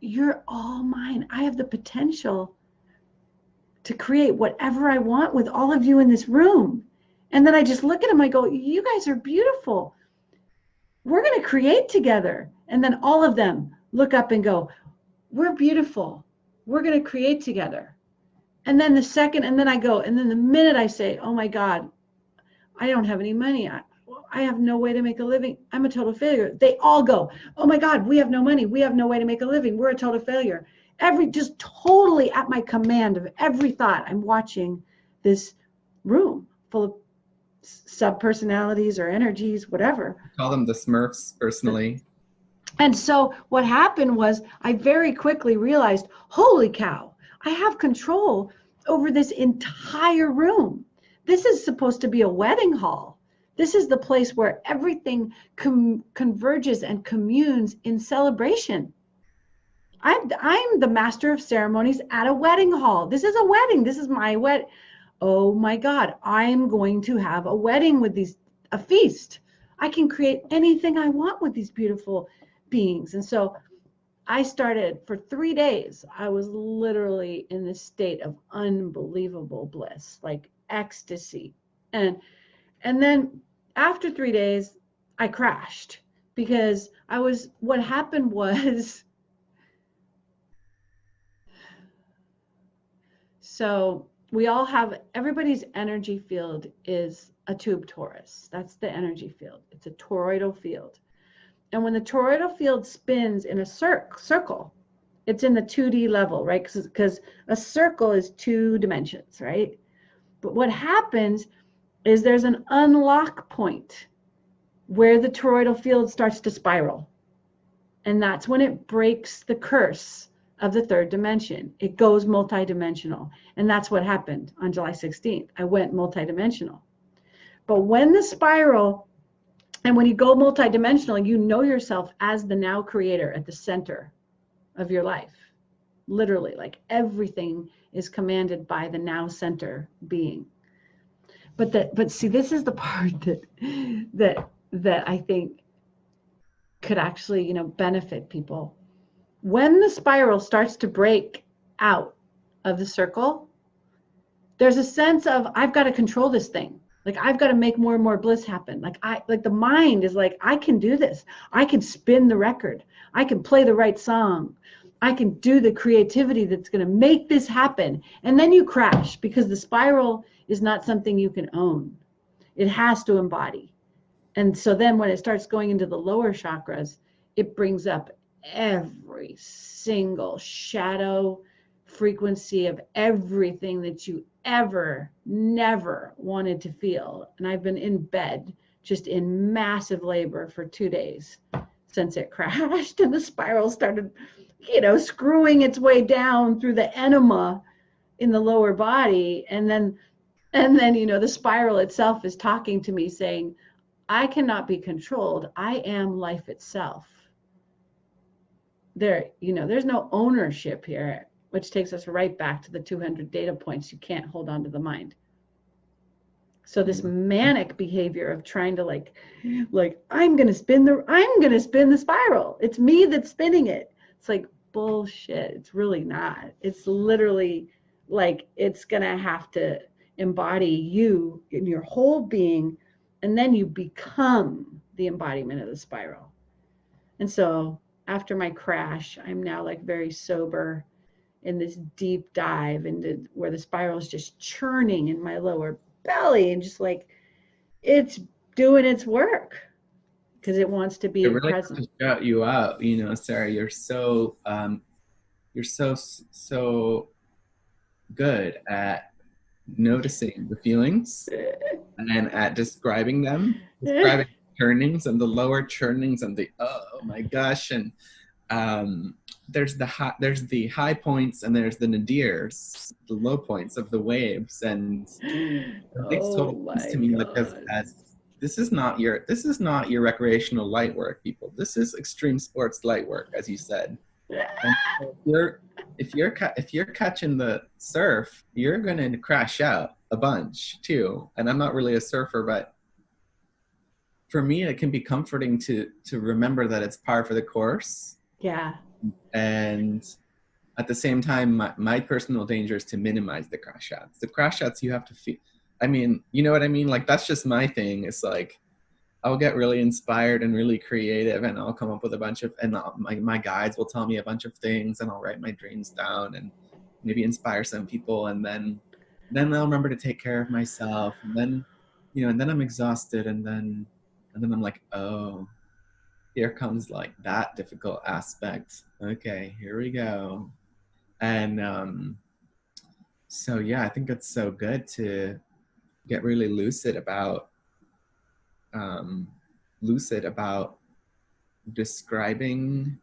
you're all mine. I have the potential to create whatever I want with all of you in this room. And then I just look at them, I go, you guys are beautiful. We're going to create together. And then all of them look up and go, we're beautiful. We're going to create together. And then the second, and then I go, and then the minute I say, oh my God, I don't have any money. I have no way to make a living. I'm a total failure. They all go, oh my God, we have no money. We have no way to make a living. We're a total failure. Just totally at my command of every thought. I'm watching this room full of sub-personalities or energies, whatever. I call them the Smurfs personally. And so what happened was I very quickly realized, holy cow, I have control over this entire room. This is supposed to be a wedding hall. This is the place where everything converges and communes in celebration. I'm the master of ceremonies at a wedding hall. This is a wedding. This is my wedding. Oh my God, I'm going to have a wedding with a feast. I can create anything I want with these beautiful beings. And so I started for 3 days. I was literally in this state of unbelievable bliss, like ecstasy. And then after 3 days, I crashed because what happened was, so we all have, everybody's energy field is a tube torus. That's the energy field. It's a toroidal field. And when the toroidal field spins in a circle, it's in the 2D level, right? Because a circle is 2 dimensions, right? But what happens is there's an unlock point where the toroidal field starts to spiral. And that's when it breaks the curse of the 3rd dimension. It goes multidimensional. And that's what happened on July 16th. I went multidimensional. But when the spiral, and when you go multidimensional, you know yourself as the now creator at the center of your life. Literally, like everything is commanded by the now center being. But see, this is the part that I think could actually, benefit people. When the spiral starts to break out of the circle, there's a sense of, I've got to control this thing. Like, I've got to make more and more bliss happen. Like the mind is like, I can do this. I can spin the record. I can play the right song. I can do the creativity that's going to make this happen. And then you crash because the spiral is not something you can own. It has to embody. And so then when it starts going into the lower chakras, it brings up every single shadow frequency of everything that you ever never wanted to feel. And I've been in bed just in massive labor for 2 days since it crashed, and the spiral started screwing its way down through the enema in the lower body. And then the spiral itself is talking to me saying, I cannot be controlled. I am life itself. There's no ownership here, which takes us right back to the 200 data points. You can't hold on to the mind. So this manic behavior of trying to like I'm gonna spin the spiral. It's me that's spinning it. It's like bullshit. It's really not. It's literally like it's gonna have to embody you in your whole being, and then you become the embodiment of the spiral. And so after my crash, I'm now like very sober in this deep dive into where the spiral is just churning in my lower belly, and just like it's doing its work because it wants to be really present. To shout you out, Sarah, you're so good at noticing the feelings and at describing them, describing churnings and the lower churnings and the oh my gosh, and there's the high points and there's the nadirs, the low points of the waves, and it makes total sense to me because this is not your recreational light work, people. This is extreme sports light work, as you said. And if you're catching the surf, you're gonna crash out. a bunch too. And I'm not really a surfer, but for me, it can be comforting to remember that it's par for the course. Yeah. And at the same time, my personal danger is to minimize the crash shots. The crash shots you have to feel. I mean, you know what I mean? Like, that's just my thing. It's like, I'll get really inspired and really creative, and I'll come up with a bunch of, and my guides will tell me a bunch of things, and I'll write my dreams down and maybe inspire some people, and then I'll remember to take care of myself, and then, you know, and then I'm exhausted, and then I'm like, oh, here comes like that difficult aspect. Okay, here we go. And so yeah, I think it's so good to get really lucid about describing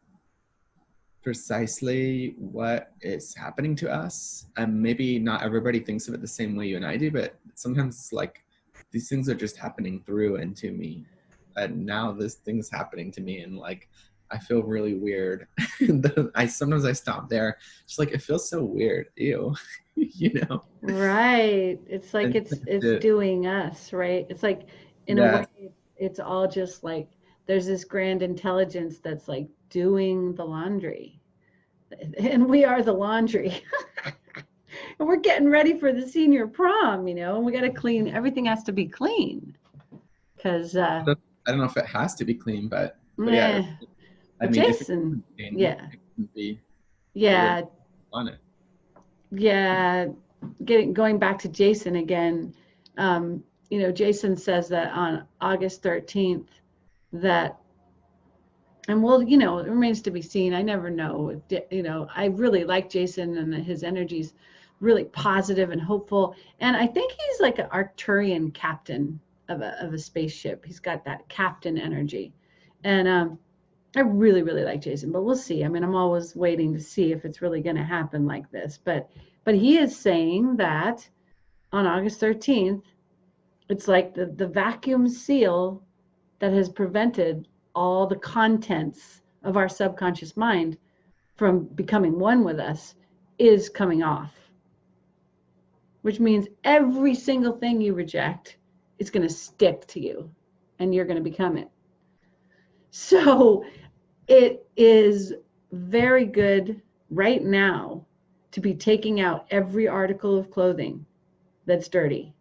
precisely what is happening to us. And maybe not everybody thinks of it the same way you and I do, but sometimes it's like these things are just happening through and to me. And now this thing's happening to me, and like I feel really weird. Sometimes I stop there, just like it feels so weird. Ew. You know? Right. It's like And it's doing us, right? It's like in a way it's all just like there's this grand intelligence that's like doing the laundry. And we are the laundry. And we're getting ready for the senior prom, you know, and we got to clean. Everything has to be clean. Because I don't know if it has to be clean, but yeah. I but mean, Jason, if it yeah. it can be Yeah. on it. Yeah. Going back to Jason again, you know, Jason says that on August 13th that, and well, you know, it remains to be seen. I never know. You know, I really like Jason, and his energy's really positive and hopeful. And I think he's like an Arcturian captain of a spaceship. He's got that captain energy. And I really, really like Jason, but we'll see. I mean, I'm always waiting to see if it's really going to happen like this. But he is saying that on August 13th, it's like the vacuum seal that has prevented all the contents of our subconscious mind from becoming one with us is coming off, which means every single thing you reject is going to stick to you and you're going to become it. So it is very good right now to be taking out every article of clothing that's dirty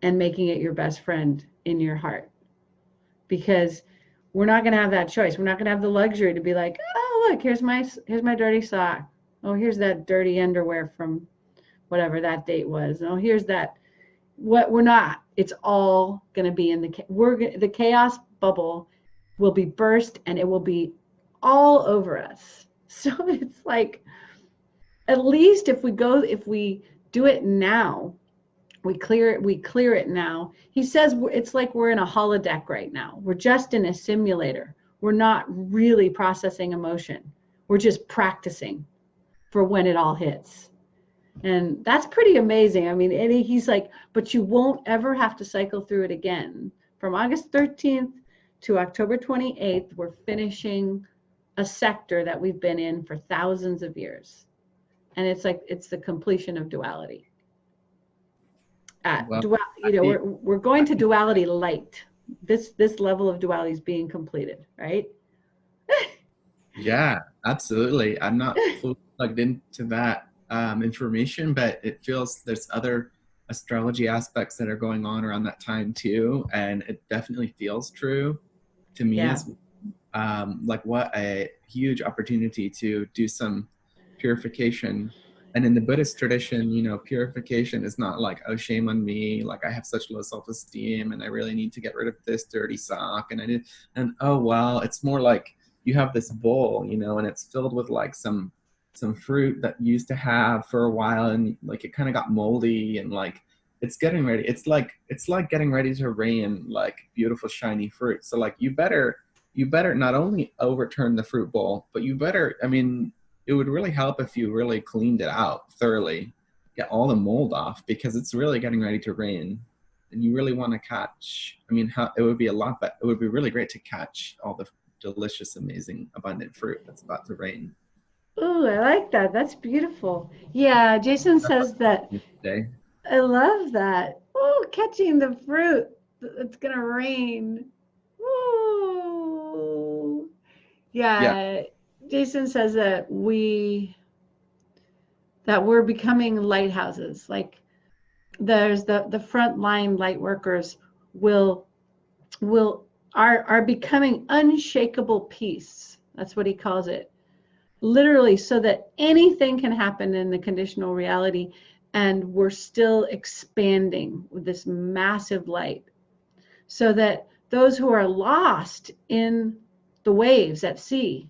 and making it your best friend in your heart. Because we're not going to have that choice. We're not going to have the luxury to be like, oh, look, here's my dirty sock. Oh, here's that dirty underwear from whatever that date was. Oh, here's that. What we're not. It's all going to be in the chaos bubble will be burst, and it will be all over us. So it's like, at least if we do it now, we clear it now. He says it's like we're in a holodeck right now. We're just in a simulator. We're not really processing emotion. We're just practicing for when it all hits. And that's pretty amazing. I mean, he's like, but you won't ever have to cycle through it again. From August 13th to October 28th, we're finishing a sector that we've been in for thousands of years. And it's like, it's the completion of duality. You know, we're going to duality light. This level of duality is being completed, right? Yeah, absolutely. I'm not fully plugged into that information, but it feels there's other astrology aspects that are going on around that time too, and it definitely feels true to me as like what a huge opportunity to do some purification. And in the Buddhist tradition, you know, purification is not like, oh, shame on me, like I have such low self-esteem and I really need to get rid of this dirty sock, and oh well, it's more like you have this bowl, you know, and it's filled with like some fruit that you used to have for a while, and like it kind of got moldy, and like it's getting ready. It's like getting ready to rain like beautiful shiny fruit. So like you better not only overturn the fruit bowl, but you better, I mean, it would really help if you really cleaned it out thoroughly, get all the mold off, because it's really getting ready to rain. And you really want to catch, I mean, it would be it would be really great to catch all the delicious, amazing, abundant fruit that's about to rain. Oh, I like that. That's beautiful. Yeah, Jason says that. Today. I love that. Oh, catching the fruit. It's gonna rain. Ooh. Yeah. Yeah. Jason says that we're becoming lighthouses. Like there's the frontline light workers will will are becoming unshakable peace. That's what he calls it. Literally, so that anything can happen in the conditional reality, and we're still expanding with this massive light, so that those who are lost in the waves at sea,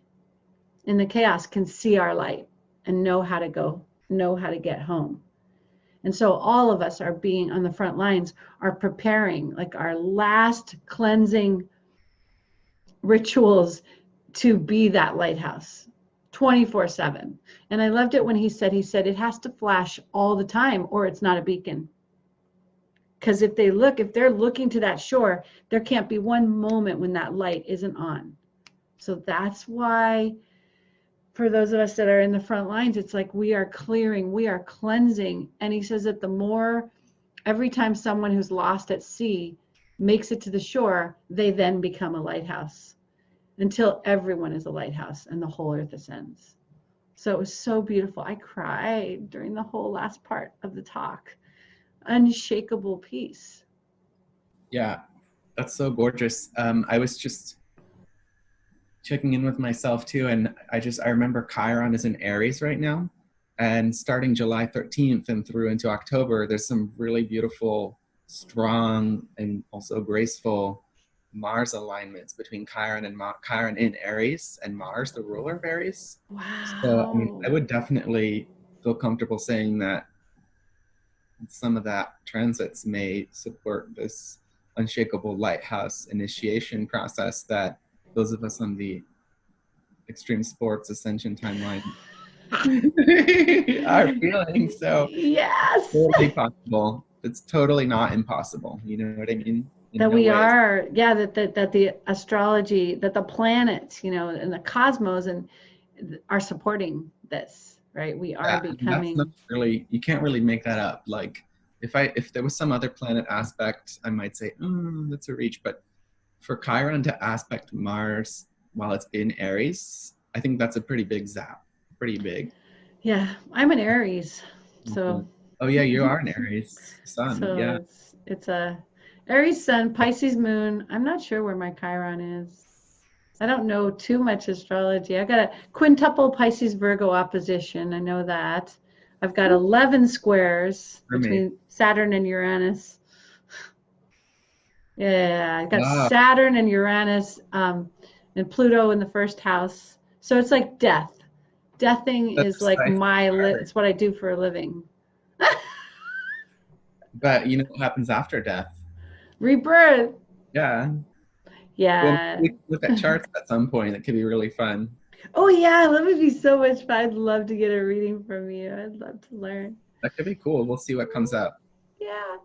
in the chaos, can see our light and know how to go, know how to get home. And so all of us are being on the front lines, are preparing like our last cleansing rituals to be that lighthouse 24/7. And I loved it when he said it has to flash all the time or it's not a beacon. Because if they're looking to that shore, there can't be one moment when that light isn't on. So that's why for those of us that are in the front lines, it's like we are clearing, we are cleansing. And he says that the more, every time someone who's lost at sea makes it to the shore, they then become a lighthouse until everyone is a lighthouse and the whole earth ascends. So it was so beautiful. I cried during the whole last part of the talk. Unshakable peace. Yeah, that's so gorgeous. I was just checking in with myself too, and I remember Chiron is in Aries right now, and starting July 13th and through into October, there's some really beautiful, strong, and also graceful Mars alignments between Chiron and Chiron in Aries and Mars, the ruler of Aries. So I mean, I Wow. would definitely feel comfortable saying that some of that transits may support this unshakable lighthouse initiation process that those of us on the extreme sports ascension timeline are feeling. So Yes. totally possible. It's totally not impossible. You know what I mean? In That no we way. are, yeah, that the astrology, that the planets, and the cosmos and are supporting this, right? We are Yeah, that's not becoming. really, you can't really make that up. Like if there was some other planet aspect, I might say, that's a reach. But for Chiron to aspect Mars while it's in Aries, I think that's a pretty big zap. Pretty big. Yeah, I'm an Aries, so Oh yeah, you are an Aries sun. so Yeah. it's a Aries sun, Pisces moon. I'm not sure where my Chiron is. I don't know too much astrology. I got a quintuple Pisces Virgo opposition. I know that. I've got 11 squares For me. between Saturn and Uranus. Yeah, I got Wow. Saturn and Uranus, and Pluto in the first house. So it's like death. Deathing That's is like hard. it's what I do for a living. But you know what happens after death? Rebirth. Yeah. Well, Yeah. we can look at charts at some point. It could be really fun. Oh yeah, that would be so much fun. I'd love to get a reading from you. I'd love to learn. That could be cool. We'll see what comes up. Yeah.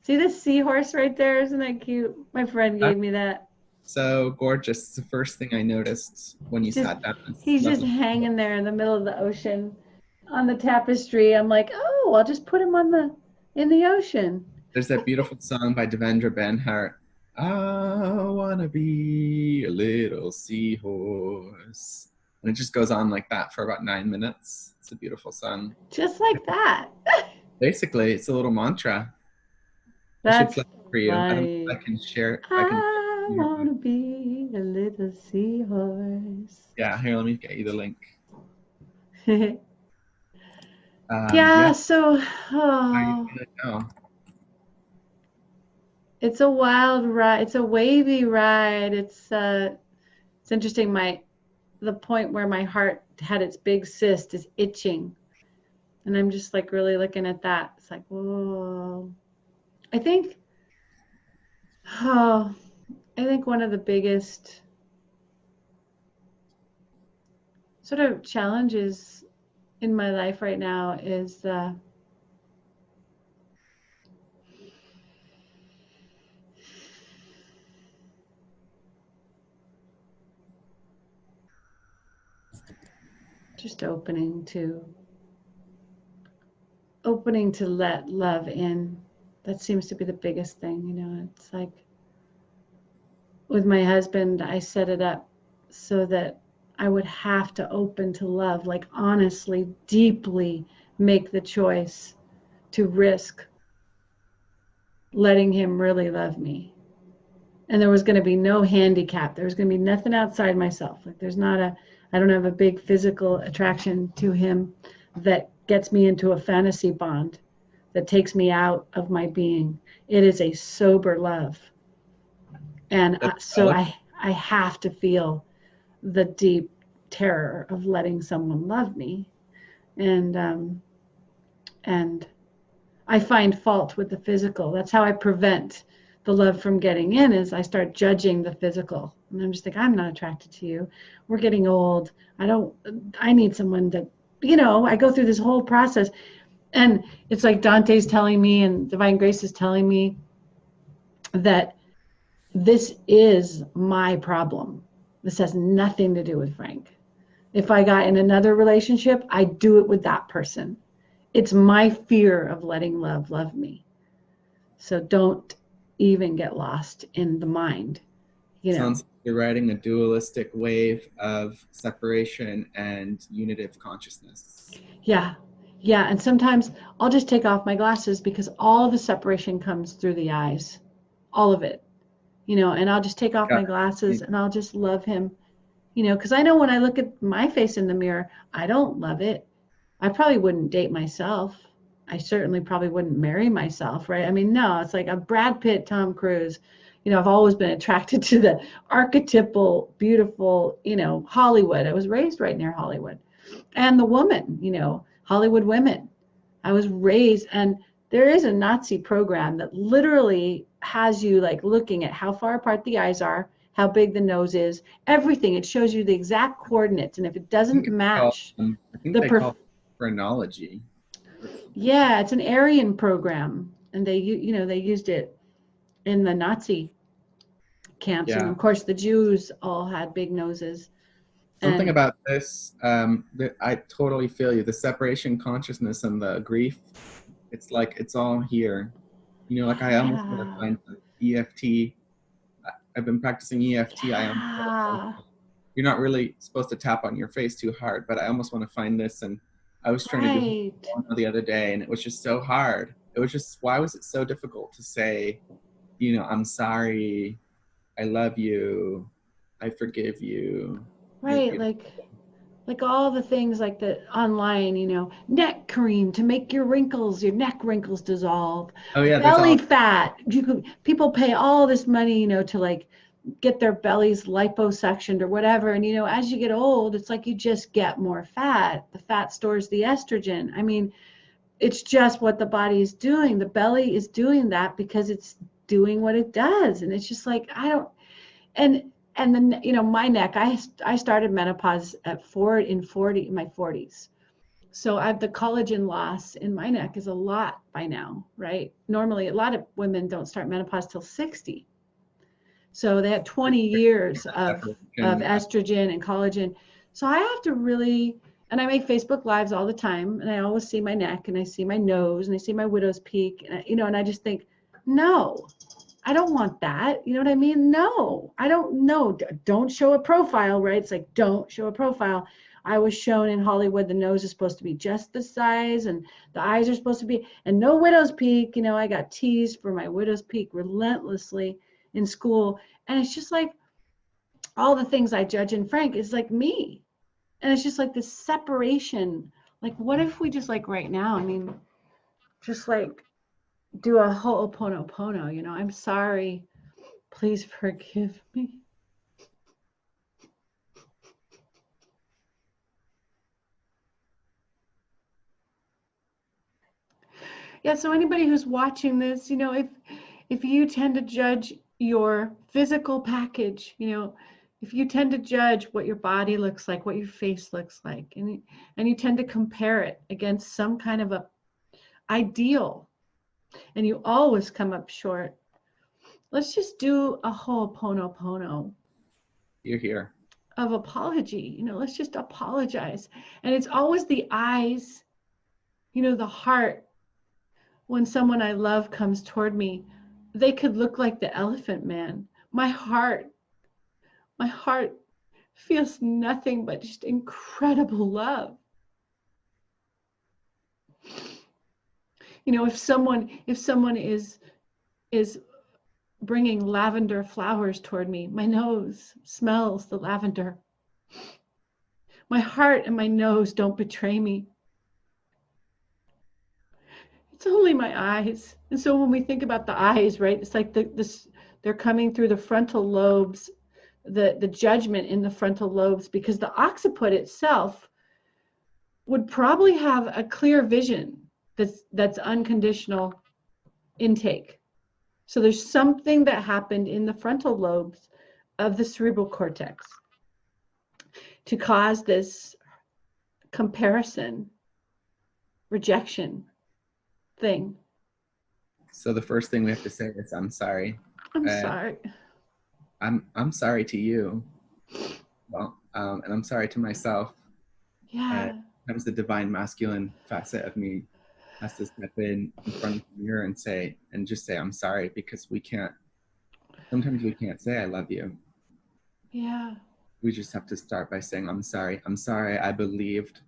See this seahorse right there? Isn't that cute? My friend gave That's me that. so gorgeous. It's the first thing I noticed when you He's just sat down. This he's just lovely. hanging there in the middle of the ocean on the tapestry. I'm like, oh, I'll just put him in the ocean. There's that beautiful song by Devendra Banhart. I wanna be a little seahorse. And it just goes on like that for about 9 minutes. It's a beautiful song. Just like that. Basically, it's a little mantra. I should That's play it for you. I don't know funny. if I can share. I can. I wanna be a little seahorse. Yeah, here. Let me get you the link. Yeah, Yeah. so How are you oh, feeling now? it's a wild ride. It's a wavy ride. It's interesting. The point where my heart had its big cyst is itching. And I'm just like really looking at that. It's like, whoa. I think, oh, I think one of the biggest sort of challenges in my life right now is just opening to opening to let love in. That seems to be the biggest thing, you know. It's like with my husband, I set it up so that I would have to open to love, like honestly, deeply make the choice to risk letting him really love me. And there was going to be no handicap. There was going to be nothing outside myself. Like I don't have a big physical attraction to him that gets me into a fantasy bond that takes me out of my being. It is a sober love. And so I have to feel the deep terror of letting someone love me. And I find fault with the physical. That's how I prevent the love from getting in, is I start judging the physical. And I'm just like, I'm not attracted to you. We're getting old. I need someone that, you know, I go through this whole process. And it's like Dante's telling me and Divine Grace is telling me that this is my problem. This has nothing to do with Frank. If I got in another relationship, I'd do it with that person. It's my fear of letting love me. So don't even get lost in the mind, you know. Sounds like you're riding a dualistic wave of separation and unitive consciousness. Yeah. Yeah. And sometimes I'll just take off my glasses because all the separation comes through the eyes, all of it, you know, and I'll just take off my glasses and I'll just love him, you know, because I know when I look at my face in the mirror, I don't love it. I probably wouldn't date myself. I certainly probably wouldn't marry myself, right? I mean, no, it's like a Brad Pitt, Tom Cruise. You know, I've always been attracted to the archetypal, beautiful, you know, Hollywood. I was raised right near Hollywood. And the woman, you know, Hollywood women. I was raised, and there is a Nazi program that literally has you like looking at how far apart the eyes are, how big the nose is, everything. It shows you the exact coordinates. And if it doesn't match, I think they call it phrenology. Yeah, it's an Aryan program, and they used it in the Nazi camps, Yeah. and of course the Jews all had big noses. Something about this, that I totally feel you. The separation consciousness and the grief, it's like it's all here. You know, like I almost want to find EFT. I've been practicing EFT. Yeah. You're not really supposed to tap on your face too hard, but I almost want to find this. And I was trying to do it the other day, and it was just so hard. It was just, why was it so difficult to say, you know, I'm sorry, I love you, I forgive you. Right, like all the things like the online, you know, neck cream to make your neck wrinkles dissolve. Oh yeah, there's Belly all fat. People pay all this money, you know, to like get their bellies liposuctioned or whatever. And, you know, as you get old, it's like you just get more fat. The fat stores the estrogen. I mean, it's just what the body is doing. The belly is doing that because it's doing what it does. And it's just like, and then, you know, my neck, I started menopause in my 40s. So the collagen loss in my neck is a lot by now, right? Normally, a lot of women don't start menopause till 60. So they had 20 years of estrogen and collagen. So I have to really, and I make Facebook Lives all the time, and I always see my neck, and I see my nose, and I see my widow's peak, and you know, and I just think, no, I don't want that. You know what I mean? No, I don't know. Don't show a profile, right? It's like, don't show a profile. I was shown in Hollywood, the nose is supposed to be just the size, and the eyes are supposed to be, and no widow's peak. You know, I got teased for my widow's peak relentlessly in school. And it's just like all the things I judge in Frank is like me. And it's just like this separation. Like, what if we just like right now, I mean, just like do a ho'oponopono, you know, I'm sorry, please forgive me. Yeah, so anybody who's watching this, you know, if you tend to judge your physical package, you know, if you tend to judge what your body looks like, what your face looks like, and you tend to compare it against some kind of a ideal, and you always come up short, let's just do a ho'oponopono. You're here. Of apology, you know, let's just apologize. And it's always the eyes, you know, the heart when someone I love comes toward me, they could look like the Elephant Man. My heart feels nothing but just incredible love. You know, if someone is bringing lavender flowers toward me, my nose smells the lavender. My heart and my nose don't betray me. It's only my eyes. And so when we think about the eyes, right, it's like they're coming through the frontal lobes, the judgment in the frontal lobes, because the occiput itself would probably have a clear vision that's unconditional intake. So there's something that happened in the frontal lobes of the cerebral cortex to cause this comparison, rejection thing. So the first thing we have to say is, I'm sorry. I'm sorry. I'm sorry to you. Well, and I'm sorry to myself. Yeah. Sometimes the divine masculine facet of me has to step in front of the mirror and just say, I'm sorry, because sometimes we can't say I love you. Yeah. We just have to start by saying, I'm sorry. I'm sorry I believed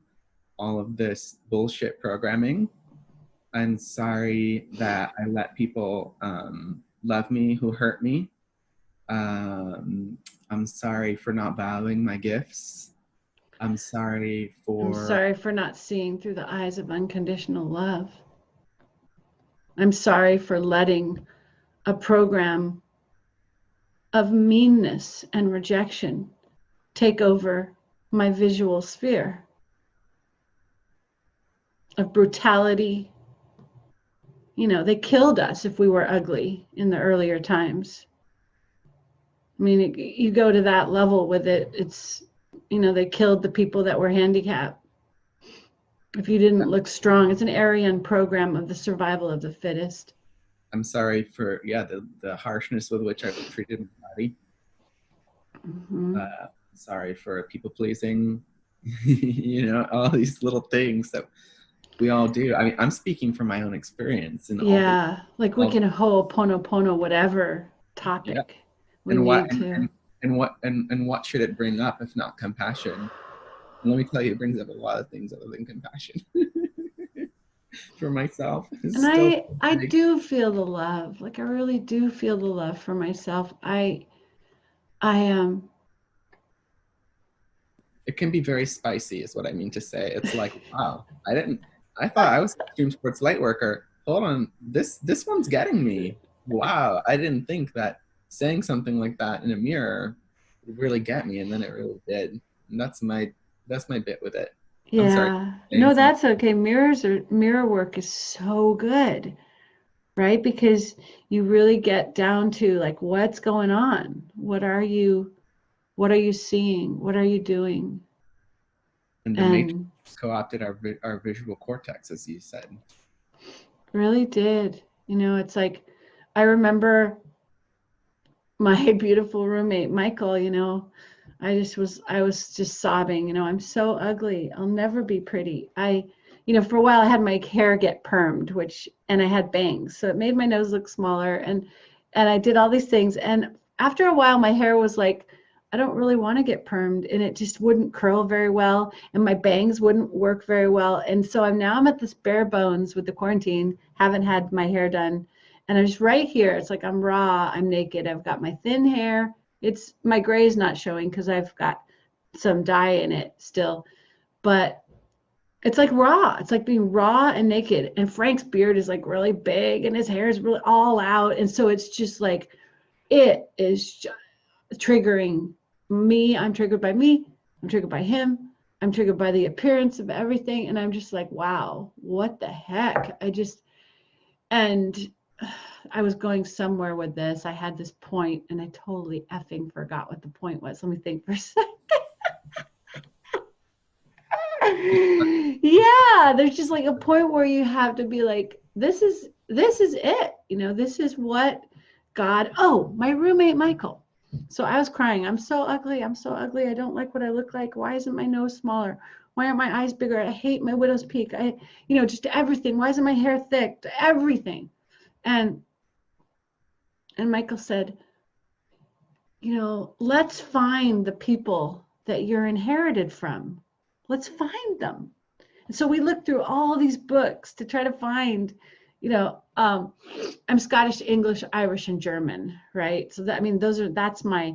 all of this bullshit programming. I'm sorry that I let people love me who hurt me. I'm sorry for not valuing my gifts. I'm sorry for not seeing through the eyes of unconditional love. I'm sorry for letting a program of meanness and rejection take over my visual sphere, of brutality. You know, they killed us if we were ugly in the earlier times. I mean, you go to that level with it, it's, you know, they killed the people that were handicapped. If you didn't look strong, it's an Aryan program of the survival of the fittest. I'm sorry for, the harshness with which I've treated my body. Mm-hmm. Sorry for people pleasing, you know, all these little things that we all do. I mean, I'm speaking from my own experience. And like we can pono, whatever topic. Yeah. We need to. And what should it bring up if not compassion? And let me tell you, it brings up a lot of things other than compassion. For myself. And I do feel the love. Like I really do feel the love for myself. I am. It can be very spicy, is what I mean to say. It's like, wow, I thought I was an extreme sports light worker. Hold on, this one's getting me. Wow, I didn't think that saying something like that in a mirror would really get me, and then it really did. And that's my bit with it. Yeah. I'm sorry. No, that's okay. Mirror work is so good, right? Because you really get down to like what's going on. What are you seeing? What are you doing? And the Matrix co-opted our visual cortex, as you said. Really did. You know, it's like I remember my beautiful roommate Michael, you know, I was just sobbing, you know, I'm so ugly. I'll never be pretty. You know, for a while I had my hair get permed, and I had bangs. So it made my nose look smaller and I did all these things. And after a while my hair was like, I don't really want to get permed, and it just wouldn't curl very well, and my bangs wouldn't work very well. And so I'm at this bare bones with the quarantine, haven't had my hair done. And I'm just right here. It's like I'm raw, I'm naked. I've got my thin hair. It's my gray is not showing because I've got some dye in it still. But it's like raw. It's like being raw and naked. And Frank's beard is like really big and his hair is really all out. And so it's just like, it is just triggering me. I'm triggered by me. I'm triggered by him. I'm triggered by the appearance of everything. And I'm just like, wow, what the heck? And I was going somewhere with this. I had this point and I totally effing forgot what the point was. Let me think for a second. Yeah, there's just like a point where you have to be like, this is it. You know, this is what God, my roommate, Michael. So I was crying. I'm so ugly. I don't like what I look like. Why isn't my nose smaller? Why aren't my eyes bigger? I hate my widow's peak. Just everything. Why isn't my hair thick? Everything. And Michael said, let's find the people that you're inherited from. Let's find them. And so we looked through all these books to try to find, I'm Scottish, English, Irish, and German, right? So that's my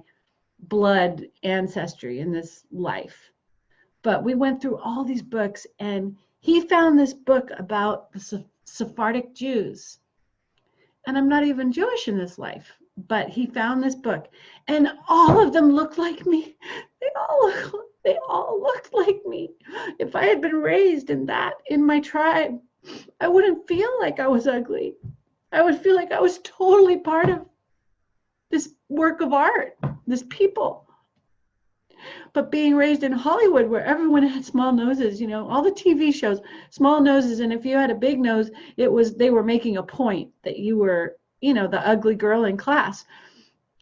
blood ancestry in this life. But we went through all these books, and he found this book about the Sephardic Jews. And I'm not even Jewish in this life, but he found this book, and all of them looked like me. They all looked like me. If I had been raised in my tribe, I wouldn't feel like I was ugly. I would feel like I was totally part of this work of art, this people. But being raised in Hollywood, where everyone had small noses, all the TV shows, small noses, and if you had a big nose, they were making a point that you were, the ugly girl in class.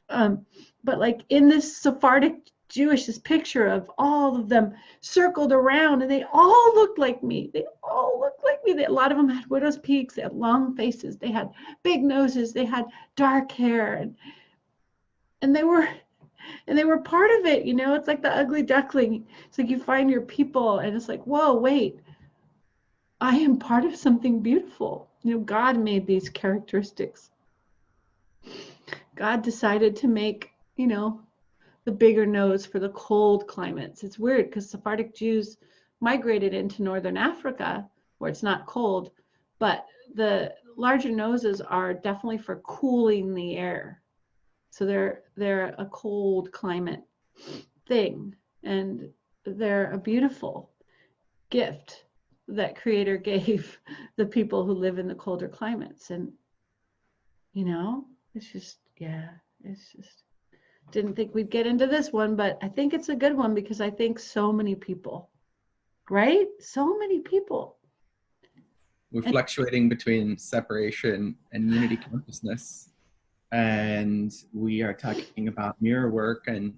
But like in this Sephardic Jewish, this picture of all of them circled around, and they all looked like me. A lot of them had widow's peaks. They had long faces. They had big noses. They had dark hair, and they were part of it. It's like the ugly duckling. It's like you find your people, and it's like, whoa, wait, I am part of something beautiful. God made these characteristics. God decided to make, the bigger nose for the cold climates. It's weird because Sephardic Jews migrated into Northern Africa where it's not cold, but the larger noses are definitely for cooling the air. So they're a cold climate thing, and they're a beautiful gift that Creator gave the people who live in the colder climates. And it's just didn't think we'd get into this one, but I think it's a good one because I think so many people, right? So many people. We're fluctuating between separation and unity consciousness. And we are talking about mirror work and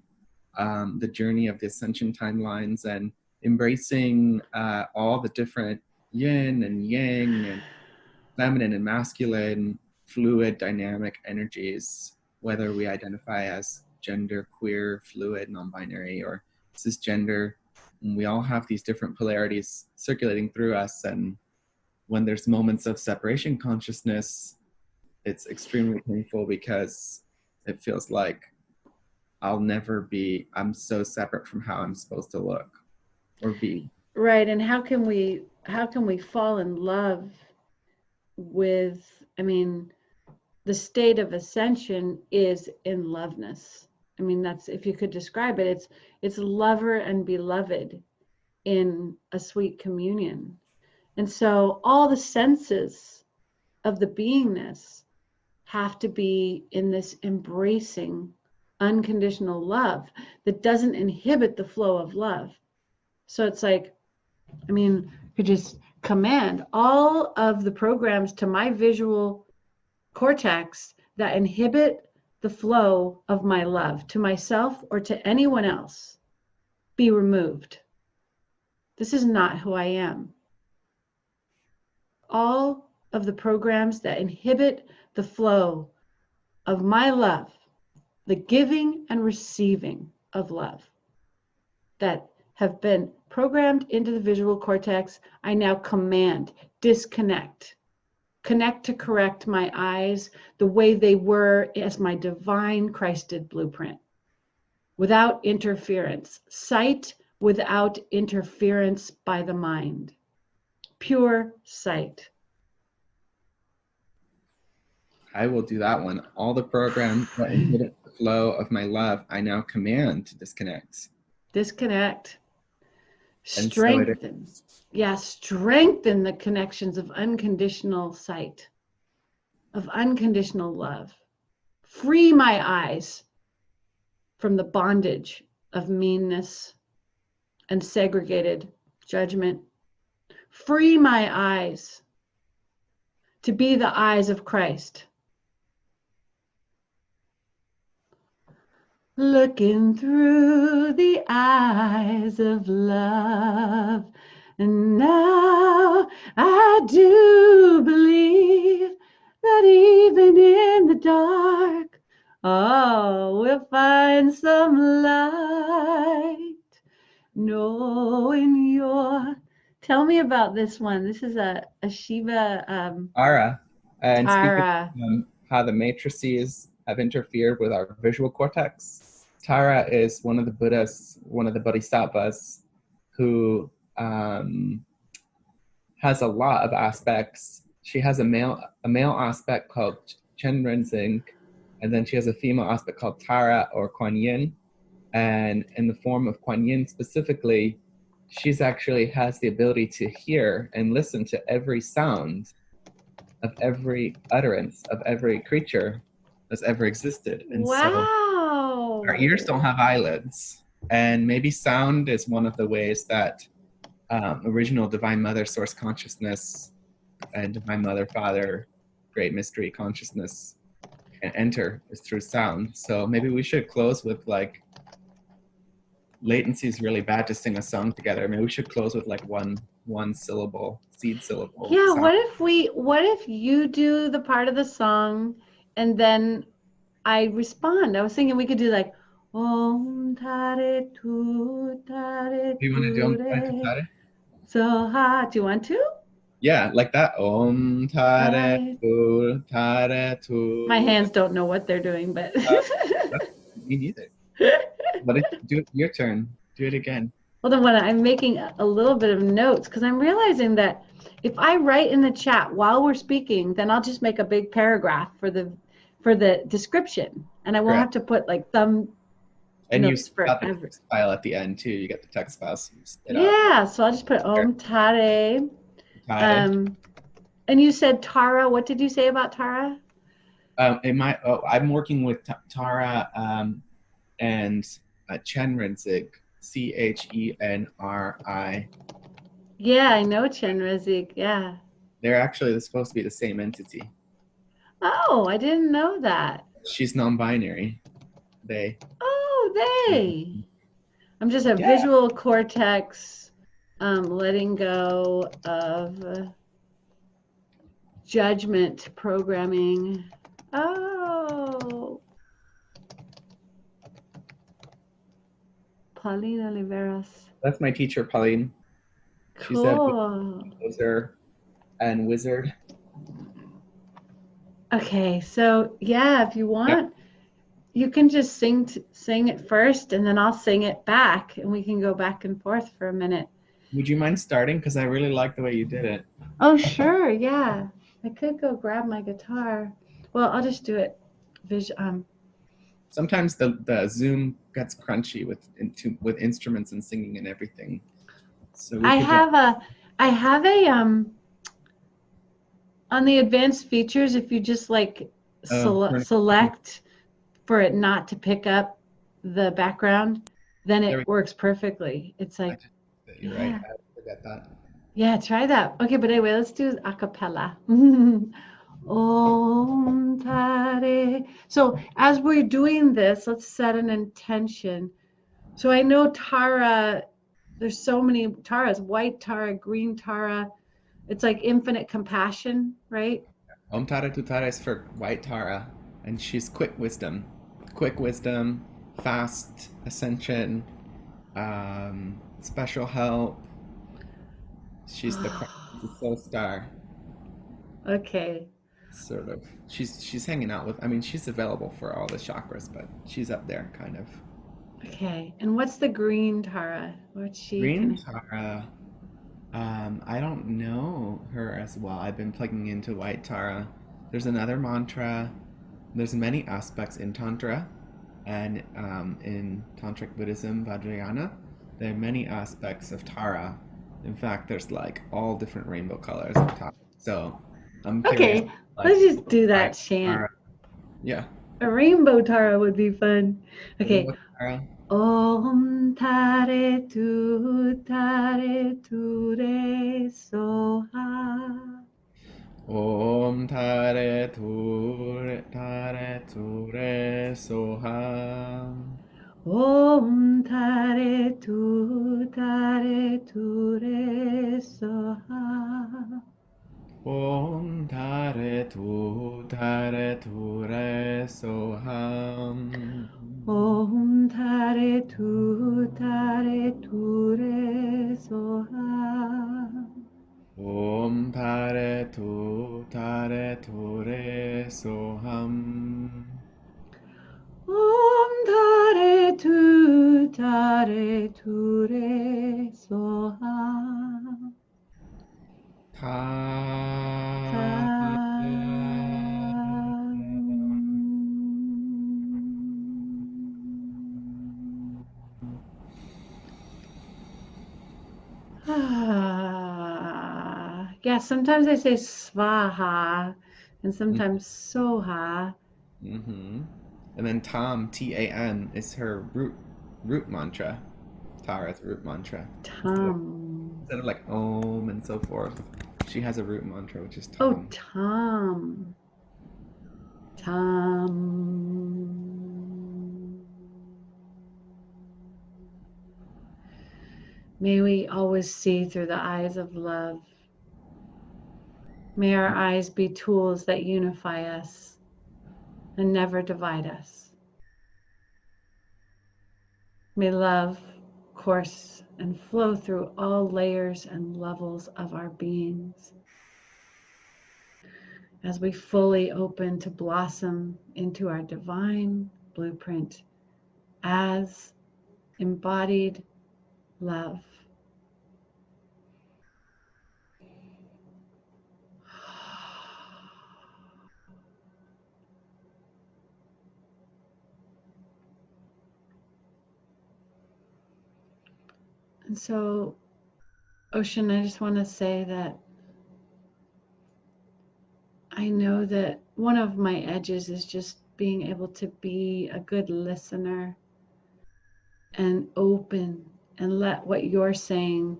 the journey of the Ascension timelines and embracing all the different yin and yang and feminine and masculine, fluid, dynamic energies, whether we identify as gender, queer, fluid, non-binary, or cisgender. And we all have these different polarities circulating through us. And when there's moments of separation consciousness, it's extremely painful because it feels like I'm so separate from how I'm supposed to look or be. Right. And how can we fall in love with, the state of ascension is in loveness. That's, if you could describe it, it's lover and beloved in a sweet communion. And so all the senses of the beingness have to be in this embracing unconditional love that doesn't inhibit the flow of love. So it's like, you could just command all of the programs to my visual cortex that inhibit the flow of my love to myself or to anyone else be removed. This is not who I am. All of the programs that inhibit the flow of my love, the giving and receiving of love that have been programmed into the visual cortex, I now command, disconnect. Connect to correct my eyes the way they were as my divine Christed blueprint, without interference, sight without interference by the mind, pure sight. I will do that one. All the programs that inhibit the flow of my love, I now command to disconnect. Disconnect. Strengthen. Strengthen the connections of unconditional sight, of unconditional love. Free my eyes from the bondage of meanness and segregated judgment. Free my eyes to be the eyes of Christ. looking through the eyes of love. And now I do believe that even in the dark, oh, we'll find some light. Knowing you're. Tell me about this one. This is a Shiva Ara. And speaking Tara. of how the matrices have interfered with our visual cortex, Tara is one of the Buddhas, one of the Bodhisattvas, who has a lot of aspects. She has a male aspect called Chenrezig, and then she has a female aspect called Tara or Kuan Yin. And in the form of Kuan Yin specifically, she's actually has the ability to hear and listen to every sound of every utterance of every creature that's ever existed. And so Wow. our ears don't have eyelids. And maybe sound is one of the ways that original Divine Mother Source Consciousness and Divine Mother Father Great Mystery Consciousness can enter is through sound. So maybe we should close with like, latency is really bad to sing a song together. Maybe we should close with like one syllable, seed syllable. Yeah, sound. what if you do the part of the song and then I respond? I was thinking we could do like Om Tare Tu Tare Do you want to do Tu Om Re So Ha. Do you want to? Yeah, like that. Om Tare Tu Tare Tu. My hands don't know what they're doing, but Me neither. But do it your turn. Do it again. well, then when I'm making a little bit of notes, because I'm realizing that if I write in the chat while we're speaking, then I'll just make a big paragraph for the description, and I won't Correct. have to put like thumb And you notes for got the every. text file at the end too. You get the text file. So you spit Yeah, so I'll just put Om Tare. Tare. And you said Tara. What did you say about Tara? I'm working with Tara and Chenrezig, Chenri. Yeah, I know Chenrezig. Yeah. They're supposed to be the same entity. Oh, I didn't know that. She's non-binary. They. Oh, they. I'm just a visual cortex, letting go of judgment programming. Oh. Pauline Oliveras. That's my teacher, Pauline. Cool. She's a composer and wizard. Okay, so yeah, if you want, you can just sing it first, and then I'll sing it back, and we can go back and forth for a minute. Would you mind starting? Because I really like the way you did it. Oh, sure, yeah. I could go grab my guitar. Well, I'll just do it. Sometimes the Zoom gets crunchy with instruments and singing and everything. So I have a on the advanced features, if you just like select for it not to pick up the background, then it works perfectly. It's like, you're right. I forget that. Yeah, try that. Okay, but anyway, let's do a cappella. Om Tare. So as we're doing this, let's set an intention. So I know Tara, there's so many Taras, white Tara, green Tara. It's like infinite compassion, right? Om Tara Tu Tara is for white Tara, and she's quick wisdom, fast ascension, special help. She's the soul star. Okay. Sort of. She's hanging out with. I mean, she's available for all the chakras, but she's up there, kind of. Okay. And what's the green Tara? What's she? Green Tara. I don't know her as well. I've been plugging into white Tara. There's another mantra. There's many aspects in Tantra, and in Tantric Buddhism, Vajrayana, there are many aspects of Tara. In fact, there's like all different rainbow colors of Tara. So I'm curious. Okay, let's just do that chant. Tara. Yeah. A rainbow Tara would be fun. Okay. Tara. Om Tare Tu Re So Ha. Om Tare Tu Re So Ha. Om Tare Tu Re Soha. Om Tare Tu Re Soham. Om Tare Tu Re Soha. Om Tare Tu Re Soham. Om Tare Tu Re Soha. Yeah, sometimes I say swaha and sometimes soha. Mm-hmm. And then Tam, Tan, is her root mantra. Tara's root mantra. Tom. Instead of like Om and so forth, she has a root mantra, which is Oh, Tam. Tom. Tom. May we always see through the eyes of love. May our eyes be tools that unify us and never divide us. May love course and flow through all layers and levels of our beings as we fully open to blossom into our divine blueprint as embodied love. And so, Ocean, I just want to say that I know that one of my edges is just being able to be a good listener and open and let what you're saying,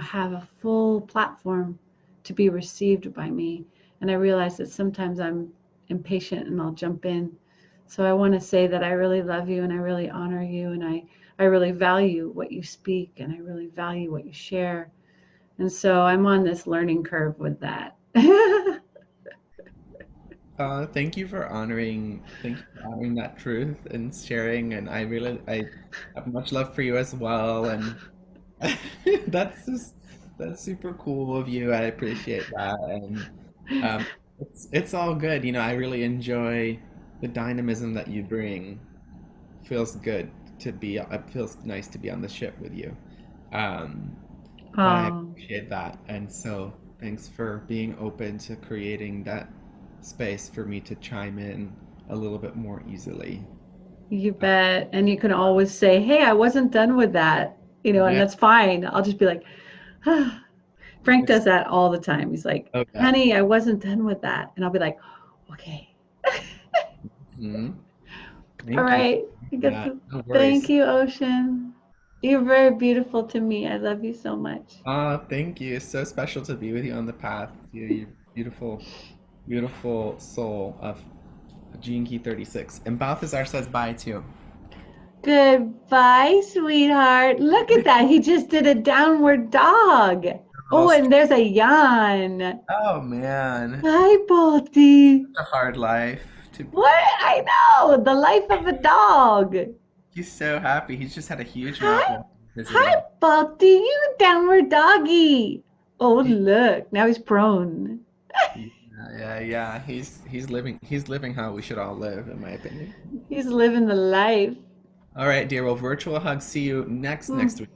have a full platform to be received by me. And I realize that sometimes I'm impatient and I'll jump in. So I want to say that I really love you and I really honor you and I really value what you speak and I really value what you share. And so I'm on this learning curve with that. Thank you for honoring that truth and sharing, and I have much love for you as well, and that's super cool of you. I appreciate that, and it's all good. I really enjoy the dynamism that you bring. Feels good to be. It feels nice to be on the ship with you. Um, but I Oh, appreciate that, and so thanks for being open to creating that space for me to chime in a little bit more easily. you bet. And you can always say, hey, I wasn't done with that, and Yeah, that's fine. I'll just be like, ah. Frank it's does that all the time. He's like, okay. honey, I wasn't done with that. And I'll be like, okay. Hmm. All Thank you right. for that. No Thank worries. you, Ocean. You're very beautiful to me. I love you so much. Thank you. It's so special to be with you on the path. You beautiful, beautiful soul of Gene Key 36. And Balthazar says bye too. Goodbye, sweetheart. Look at that. He just did a downward dog. Oh, and there's a yawn. Oh man, Hi, Balti. a hard life. To What? I know. The life of a dog. He's so happy. He's just had a huge nap Hi, while hi, visiting. Balti. You downward doggy. Oh, look. Now he's prone. Yeah. He's living how we should all live, in my opinion. He's living the life. All right, dear. Well, virtual hug. See you next Hmm. week.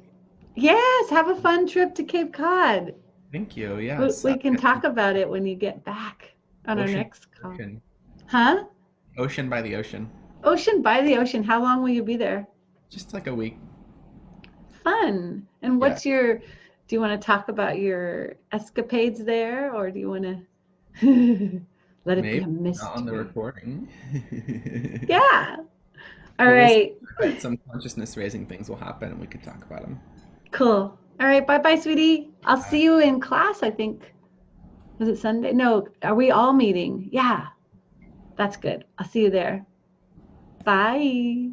Yes, have a fun trip to Cape Cod. Thank you. Yes. We can talk about it when you get back on our Ocean, next call. ocean, Huh? ocean by the ocean. Ocean by the ocean. How long will you be there? Just like a week. Fun. And Yeah. do you want to talk about your escapades there or do you want to let it be Maybe a not on the mystery? recording. Yeah. All But we'll see. right. Right, some consciousness raising things will happen, and we could talk about them. Cool. All right. Bye bye, sweetie. I'll see you in class, I think. Was it Sunday? No. Are we all meeting? Yeah. That's good. I'll see you there. Bye.